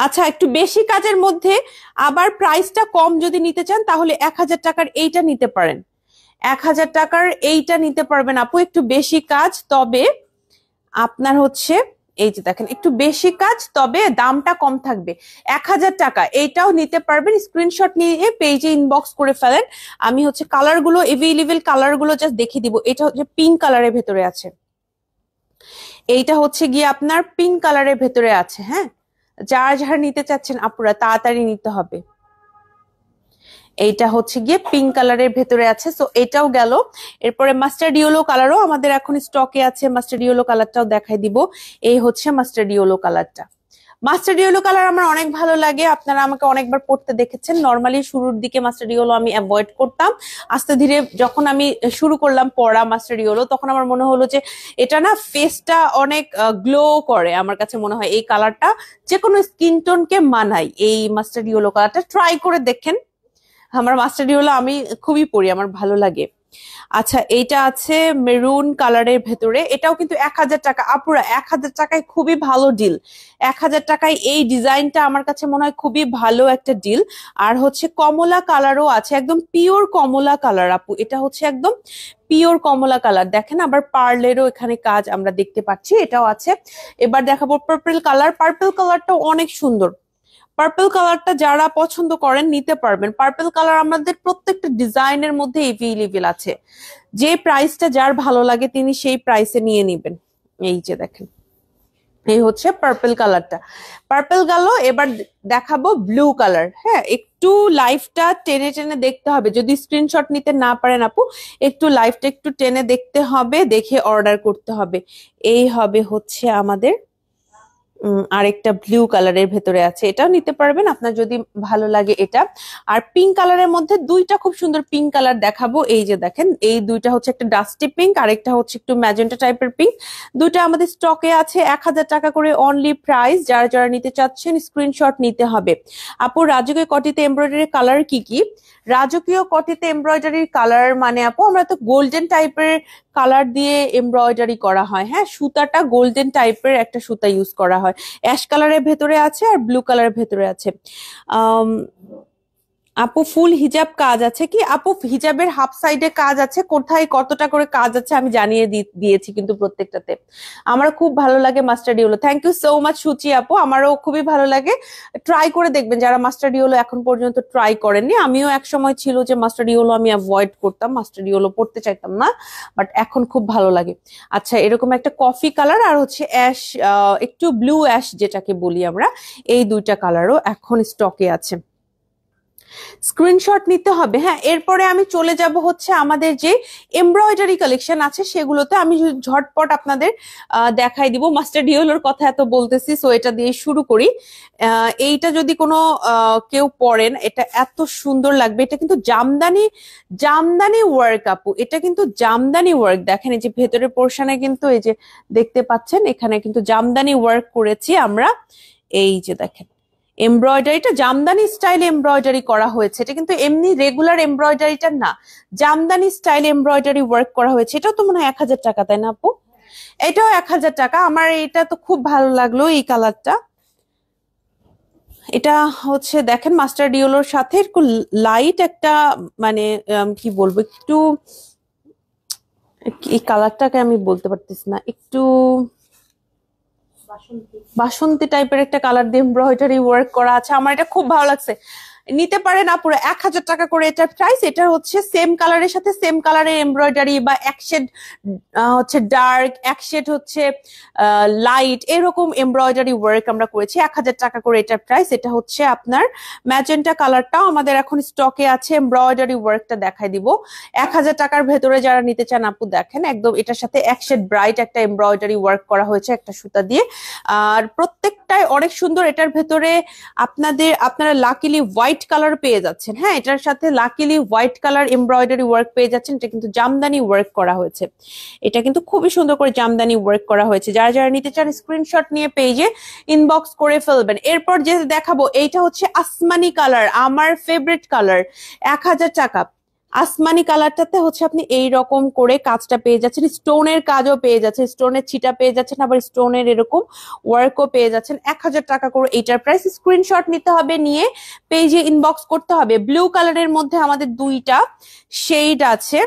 আচ্ছা, একটু বেশি কাজের মধ্যে আবার প্রাইসটা কম যদি নিতে চান, তাহলে 1000 টাকার এইটা নিতে পারেন। 1000 টাকার এইটা নিতে পারবেন আপু, একটু বেশি কাজ, তবে আপনার হচ্ছে এই যে দেখেন একটু বেশি কাজ, তবে দামটা কম থাকবে। 1000 টাকা এইটাও নিতে পারবেন। স্ক্রিনশট নিয়ে পেজে ইনবক্স করে ফেলেন। আমি হচ্ছে কালার গুলো, এভেইলেবল কালার গুলো জাস্ট দেখিয়ে দিব। এটা হচ্ছে পিঙ্ক কালারের ভেতরে আছে, এইটা হচ্ছে গিয়ে আপনার পিঙ্ক কালারের ভেতরে আছে। হ্যাঁ, যার যারা নিতে চাচ্ছেন আপুরা তাড়াতাড়ি নিতে হবে। এইটা হচ্ছে গিয়ে পিঙ্ক কালারের ভেতরে আছে। সো এটাও গেল। এরপরে মাস্টার্ড ইয়েলো কালারও আমাদের এখন স্টকে আছে। মাস্টার্ড ইয়েলো কালারটাও দেখাই দিব। এই হচ্ছে মাস্টার্ড ইয়েলো কালারটা। মাস্টার্ড ইয়েলো কালার আমার অনেক ভালো লাগে, আপনারা আমাকে অনেকবার পড়তে দেখেছেন। নর্মালি শুরুর দিকে মাস্টার্ড ইয়েলো আমি অ্যাভয়েড করতাম। আস্তে ধীরে যখন আমি শুরু করলাম পড়া মাস্টার্ড ইয়েলো, তখন আমার মনে হলো যে এটা না ফেসটা অনেক গ্লো করে। আমার কাছে মনে হয় এই কালারটা যে কোনো স্কিন টোনকে মানায়। এই মাস্টার্ড ইয়েলো কালারটা ট্রাই করে দেখেন। আমার মাস্টার্ড ইয়েলো আমি খুবই পরি, আমার ভালো লাগে। আচ্ছা, এইটা আছে মেরুন কালারের ভেতরে। এটাও কিন্তু 1000 টাকা আপুরা, 1000 টাকায় খুবই ভালো ডিল। 1000 টাকায় এই ডিজাইনটা আমার কাছে মনে হয় খুবই ভালো একটা ডিল। আর হচ্ছে কমলা কালারও আছে, একদম পিওর কমলা কালার আপু। এটা হচ্ছে একদম পিওর কমলা কালার। দেখেন, আবার পার্লেরও এখানে কাজ আমরা দেখতে পাচ্ছি, এটাও আছে। এবার দেখাবো পার্পল কালার। পার্পল কালারটাও অনেক সুন্দর। পার্পল কালারটা যারা পছন্দ করেন নিতে পারবেন। পার্পল কালার আমাদের প্রত্যেকটা ডিজাইনের মধ্যে এভেইলেবল আছে। যে প্রাইসটা যার ভালো লাগে তিনি সেই প্রাইসে নিয়ে নিবেন। এই যে দেখেন, এই হচ্ছে পার্পল কালারটা। পার্পল গেল। এবার দেখাবো ব্লু কালার। হ্যাঁ, একটু লাইভটা টেনে টেনে দেখতে হবে, যদি স্ক্রিনশট নিতে না পারেন আপু একটু লাইভটা একটু টেনে দেখতে হবে, দেখে অর্ডার করতে হবে। এই হবে হচ্ছে আমাদের আরেকটা ব্লু কালারের ভেতরে আছে, এটাও নিতে পারবেন আপনার যদি ভালো লাগে এটা। আর পিঙ্ক কালারের মধ্যে দুইটা খুব সুন্দর পিঙ্ক কালার দেখাবো। এই যে দেখেন, এই দুইটা হচ্ছে একটা ডাস্টি পিঙ্ক, আরেকটা হচ্ছে একটু ম্যাজেন্টা টাইপের পিঙ্ক। দুইটা আমাদের স্টকে আছে, 1000 টাকা করে অনলি প্রাইস। যারা যারা নিতে চাচ্ছেন স্ক্রিনশট নিতে হবে। আপু রাজকীয় কটিতে এমব্রয়ডারি কালার কি কি? রাজকীয় কটিতে এমব্রয়ডারির কালার মানে আপু আমরা তো গোল্ডেন টাইপের কালার দিয়ে এমব্রয়ডারি করা হয়। হ্যাঁ, সুতাটা গোল্ডেন টাইপের একটা সুতা ইউজ করা হয়। অ্যাশ কালারের ভেতরে আছে আর ব্লু কালারের ভেতরে আছে। আম, আপু ফুল হিজাব কাজ আছে কি? আপু হিজাবের হাফ সাইডে কাজ আছে, কোথায় কতটা করে কাজ আছে আমি জানিয়ে দিয়েছি কিন্তু প্রত্যেকটাতে। আমার খুব ভালো লাগে mustard yellow. Thank you so much Suchi আপু, আমারও খুবই ভালো লাগে। ট্রাই করে দেখবেন যারা মাস্টার্ড ইয়েলো এখন পর্যন্ত ট্রাই করেননি। আমিও এক সময় ছিল যে মাস্টার্ড ইয়েলো আমি অ্যাভয়েড করতাম, মাস্টার্ড ইয়েলো পড়তে চাইতাম না, বাট এখন খুব ভালো লাগে। আচ্ছা, এরকম একটা কফি কালার আর হচ্ছে অ্যাশ, একটু ব্লু অ্যাশ যেটাকে বলি আমরা, এই দুইটা কালারও এখন স্টকে আছে। স্ক্রিনশট নিতে হবে। হ্যাঁ, এরপরে আমি চলে যাব হচ্ছে আমাদের যে এমব্রয়ডারি কালেকশন আছে সেগুলোতে। আমি ঝটপট আপনাদের দেখাই দিব। মাস্টার্ড ইয়েলোর কথা এত বলতেছি, সো এটা দিয়ে শুরু করি। এইটা যদি কোনো কেউ পড়েন, এটা এত সুন্দর লাগবে। এটা কিন্তু জামদানি জামদানি ওয়ার্ক আপু, এটা কিন্তু জামদানি ওয়ার্ক। দেখেন এই যে ভেতরের পোর্শনে কিন্তু এই যে দেখতে পাচ্ছেন, এখানে কিন্তু জামদানি ওয়ার্ক করেছি আমরা। এই যে দেখেন এমব্রয়ডারিটা জামদানি স্টাইল এমব্রয়ডারি করা হয়েছে। এটা কিন্তু এমনি রেগুলার এমব্রয়ডারিটা না, জামদানি স্টাইল এমব্রয়ডারি ওয়ার্ক করা হয়েছে। এটাও তো মনে হয় 1000 টাকা, তাই না আপু? এটাও 1000 টাকা। আমার এটা তো খুব ভালো লাগলো এই কালারটা। এটা হচ্ছে দেখেন মাস্টার্ড ইয়েলোর সাথে একটু লাইট একটা মানে কি বলবো, একটু এই কালারটাকে আমি বলতে পারতেছি না, একটু বাসন্তী টাইপের একটা কালার দিয়ে এমব্রয়ডারি ওয়ার্ক করা আছে। আমার এটা খুব ভালো লাগছে। নিতে পারেন আপুরে, 1000 টাকা করে এটার প্রাইস। এটা হচ্ছে সেম কালারের সাথে সেম কালারের এমব্রয়ডারি বা এক শেড হচ্ছে ডার্ক, এক শেড হচ্ছে লাইট, এরকম এমব্রয়ডারি ওয়ার্ক আমরা করেছি। 1000 টাকা করে এটার প্রাইস। এটা হচ্ছে আপনার ম্যাজেন্টা কালারটাও আমাদের এখন স্টকে আছে। এমব্রয়ডারি ওয়ার্কটা দেখাই দিব। 1000 টাকার ভেতরে যারা নিতে চান আপু দেখেন, একদম এটার সাথে এক শেড ব্রাইট একটা এমব্রয়ডারি ওয়ার্ক করা হয়েছে একটা সুতা দিয়ে। আর প্রত্যেকটাই অনেক সুন্দর। এটার ভেতরে আপনারা লাকিলি হোয়াইট কালার পেয়ে যাচ্ছেন। হ্যাঁ, এটার সাথে luckily white colour embroidery work পেয়ে যাচ্ছেন। এটা কিন্তু জামদানি ওয়ার্ক করা হয়েছে। এটা কিন্তু খুবই সুন্দর করে জামদানি ওয়ার্ক করা হয়েছে। যারা যারা নিতে চান স্ক্রিনশট নিয়ে পেজে ইনবক্স করে ফেলবেন। এরপর যে দেখাবো এইটা হচ্ছে আসমানি কালার, আমার ফেভারিট কালার। 1000 টাকা আসমানি কালারটাতে হচ্ছে আপনি এই রকম করে কাজটা পেয়ে যাচ্ছেন, স্টোনের কাজও পেয়ে যাচ্ছেন, স্টোনের ছিটা পেয়ে যাচ্ছেন, আবার স্টোনের এরকম ওয়ার্কও পেয়ে যাচ্ছেন। 1000 টাকা করে এইটার প্রাইস। স্ক্রিনশট নিতে হবে, নিয়ে পেজে ইনবক্স করতে হবে। ব্লু কালারের মধ্যে আমাদের দুইটা শেড আছে।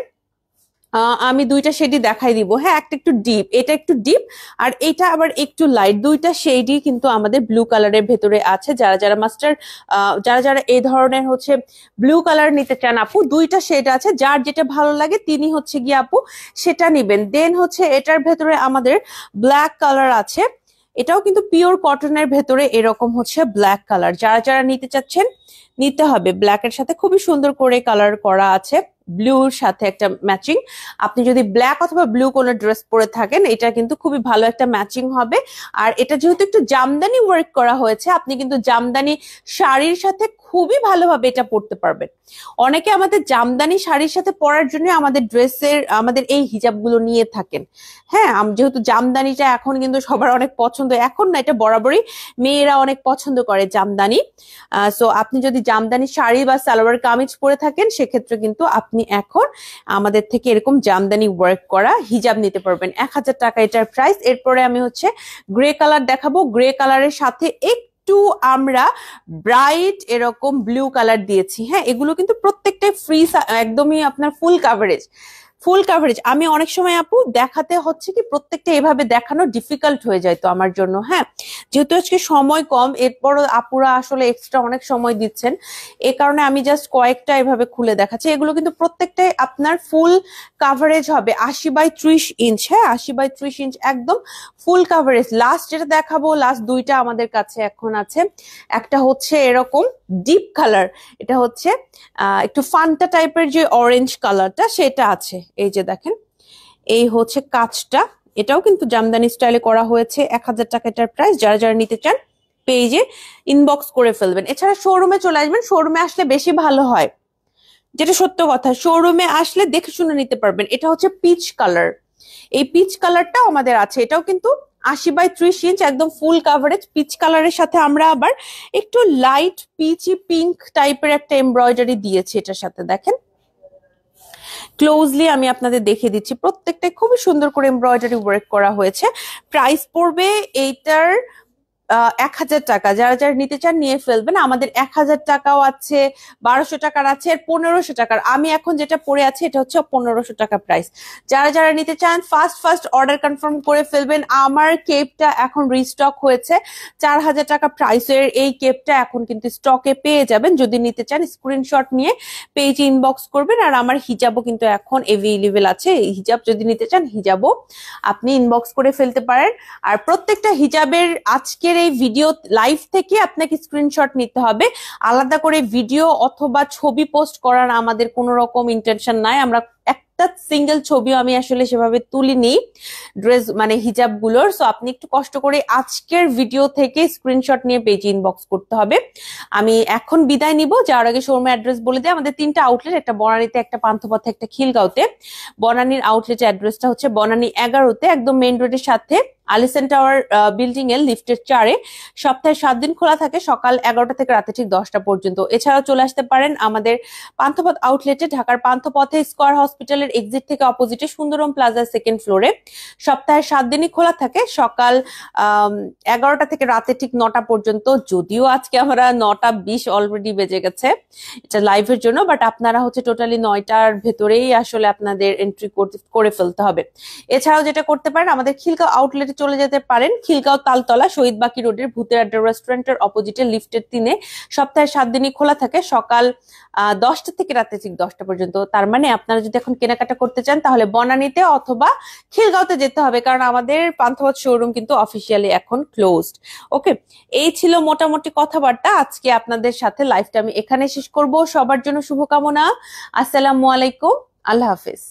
আমি দুইটা শেডই দেখাই দিব। হ্যাঁ, একটা একটু ডিপ, এটা একটু ডিপ, আর এটা আবার একটু লাইট। দুইটা শেডই কিন্তু আমাদের ব্লু কালারের ভেতরে আছে। যারা যারা যারা যারা এই ধরনের হচ্ছে ব্লু কালার নিতে চান আপু, দুইটা শেড আছে। যার যেটা ভালো লাগে তিনি হচ্ছে গিয়ে আপু সেটা নিবেন। দেন হচ্ছে এটার ভেতরে আমাদের ব্ল্যাক কালার আছে। এটাও কিন্তু পিওর কটনের ভেতরে এরকম হচ্ছে ব্ল্যাক কালার। যারা যারা নিতে চাচ্ছেন নিতে হবে। ব্ল্যাকের সাথে খুবই সুন্দর করে কালার করা আছে, ব্লুর সাথে একটা ম্যাচিং। আপনি যদি ব্ল্যাক অথবা ব্লু কোনো ড্রেস পরে থাকেন, এটা কিন্তু খুবই ভালো একটা ম্যাচিং হবে। আর এটা যেহেতু একটু জামদানি ওয়ার্ক করা হয়েছে, আপনি কিন্তু জামদানি শাড়ির সাথে খুবই ভালোভাবে এটা পরতে পারবেন। অনেকে আমাদের জামদানি শাড়ির সাথে পরার জন্য আমাদের এই হিজাবগুলো নিয়ে থাকেন। হ্যাঁ, যেহেতু জামদানিটা এখন কিন্তু সবার অনেক পছন্দ, এখন না এটা বরাবরই মেয়েরা অনেক পছন্দ করে জামদানি। সো আপনি যদি জামদানি শাড়ি বা সালোয়ার কামিজ পরে থাকেন, সেক্ষেত্রে কিন্তু আপনি এখন আমাদের থেকে এরকম জামদানি ওয়ার্ক করা হিজাব নিতে পারবেন। 1000 টাকা এটার প্রাইস। এরপরে আমি হচ্ছে গ্রে কালার দেখাবো। গ্রে কালারের সাথে একটু আমরা ব্রাইট এরকম ব্লু কালার দিয়েছি। হ্যাঁ, এগুলো কিন্তু প্রত্যেকটাই ফ্রি, একদমই আপনার ফুল কাভারেজ। ফুল কাভারেজ আমি অনেক সময় আপু দেখাতে হচ্ছে কি প্রত্যেকটা এভাবে দেখানো ডিফিকাল্ট হয়ে যায় তো আমার জন্য। হ্যাঁ, যেহেতু আজকে সময় কম, এরপরও আপুরা আসলে এক্সট্রা অনেক সময় দিচ্ছেন, এ কারণে আমি জাস্ট কয়েকটা এভাবে খুলে দেখাচ্ছি। এগুলো কিন্তু প্রত্যেকটাই আপনার ফুল কাভারেজ হবে, 80x30 ইঞ্চ। হ্যাঁ, 80x30 ইঞ্চ একদম ফুল কাভারেজ। লাস্ট যেটা দেখাবো, লাস্ট দুইটা আমাদের কাছে এখন আছে। একটা হচ্ছে এরকম ডিপ কালার, এটা হচ্ছে একটু ফান্টা টাইপের যে অরেঞ্জ কালারটা সেটা আছে। এই যে দেখেন, এই হচ্ছে কাজটা এটাও কিন্তু জামদানি স্টাইলে করা হয়েছে। 1000 টাকা এটার প্রাইস। যারা যারা নিতে চান পেজে ইনবক্স করে ফেলবেন। এছাড়া শোরুমে চলে আসবেন, শোরুমে আসলে বেশি ভালো হয়, যেটা সত্য কথা। শোরুমে আসলে দেখে শুনে নিতে পারবেন। এটা হচ্ছে পিচ কালার, এই পিচ কালারটাও আমাদের আছে। এটাও কিন্তু 80x30 ইঞ্চ, একদম ফুল কাভারেজ পিচ কালারের সাথে আমরা আবার একটু লাইট পিচি পিঙ্ক টাইপের একটা এমব্রয়ডারি দিয়েছি এটার সাথে। দেখেন ক্লোজলি আমি আপনাদের দেখিয়ে দিচ্ছি, প্রত্যেকটা খুবই সুন্দর করে এমব্রয়ডারি ওয়ার্ক করা হয়েছে। প্রাইস পড়বে এইটার 1000 টাকা। যারা যারা নিতে চান নিয়ে ফেলবেন। আমাদের 1000 টাকাও আছে, 1200 টাকার আছে, 1500 টাকার। আমি এখন যেটা পরে আছি এটা হচ্ছে 1500 টাকা প্রাইস। যারা যারা নিতে চান ফার্স্ট অর্ডার কনফার্ম করে ফেলবেন। আমার কেপটা এখন রিস্টক হয়েছে, 4000 টাকা প্রাইসের এই কেপটা এখন কিন্তু স্টকে পেয়ে যাবেন। যদি নিতে চান স্ক্রিনশট নিয়ে পেজে ইনবক্স করবেন। আর আমার হিজাবও কিন্তু এখন এভেইলেবল আছে, এই হিজাব যদি নিতে চান হিজাবও আপনি ইনবক্স করে ফেলতে পারেন। আর প্রত্যেকটা হিজাবের আজকের এই ভিডিও লাইভ থেকে আপনাকে স্ক্রিনশট নিতে হবে। আলাদা করে ভিডিও অথবা ছবি পোস্ট করার আমাদের কোনো রকম ইন্টেনশন নাই। আমরা একটা সিঙ্গেল ছবিও আমি আসলে সেভাবে তুলিনি ড্রেস মানে হিজাব গুলোর। সো আপনি একটু কষ্ট করে আজকের ভিডিও থেকে স্ক্রিনশট নিয়ে পেজে ইনবক্স করতে হবে। আমি এখন বিদায় নিব, যাওয়ার আগে শোরুমের অ্যাড্রেস বলে দিই। আমাদের 3টা আউটলেট, একটা বনানীতে, একটা পান্থপথে, একটা খিলগাঁওতে। বনানীর আউটলেটের অ্যাড্রেসটা হচ্ছে বনানী 11-তে, একদম মেইন রোডের সাথে আলিসেন টাওয়ার বিল্ডিং এর লিফটের 4-এ। সপ্তাহে 7 দিন খোলা থাকে, সকাল 11টা থেকে রাতে ঠিক 10টা পর্যন্ত। এছাড়াও চলে আসতে পারেন আমাদের পান্থপথ আউটলেটে, ঢাকার পান্থপথে স্কয়ার হসপিটালের এক্সিট থেকে অপোজিটে সুন্দরম প্লাজার 2nd ফ্লোরে। সপ্তাহে 7 দিনই খোলা থাকে, সকাল 11টা থেকে রাতে ঠিক 9টা পর্যন্ত। যদিও আজকে আমরা 9:20 অলরেডি বেজে গেছে এটা লাইভের জন্য, বাট আপনারা হচ্ছে টোটালি 9টার ভেতরেই আসলে আপনাদের এন্ট্রি করে ফেলতে হবে। এছাড়াও যেটা করতে পারেন, আমাদের খিলগাঁও আউটলেটে চলে যেতে পারেন। খিলগাঁও তালতলা শহীদ বাকি রোডের ভূতের আড্ডা রেস্টুরেন্টের অপোজিটে লিফটের 3-এ সপ্তাহে 7 দিনই খোলা থাকে, সকাল 10টা থেকে রাতে ঠিক 10টা পর্যন্ত। তার মানে আপনারা যদি এখন কেনাকাটা করতে চান তাহলে বনানীতে অথবা খিলগাঁওতে যেতে হবে, কারণ আমাদের পান্থপথ শোরুম কিন্তু অফিসিয়ালি এখন ক্লোজড। ওকে, এই ছিল মোটামুটি কথাবার্তা আজকে আপনাদের সাথে। লাইভটা আমি এখানে শেষ করব। সবার জন্য শুভকামনা। আসসালামু আলাইকুম, আল্লাহ হাফেজ।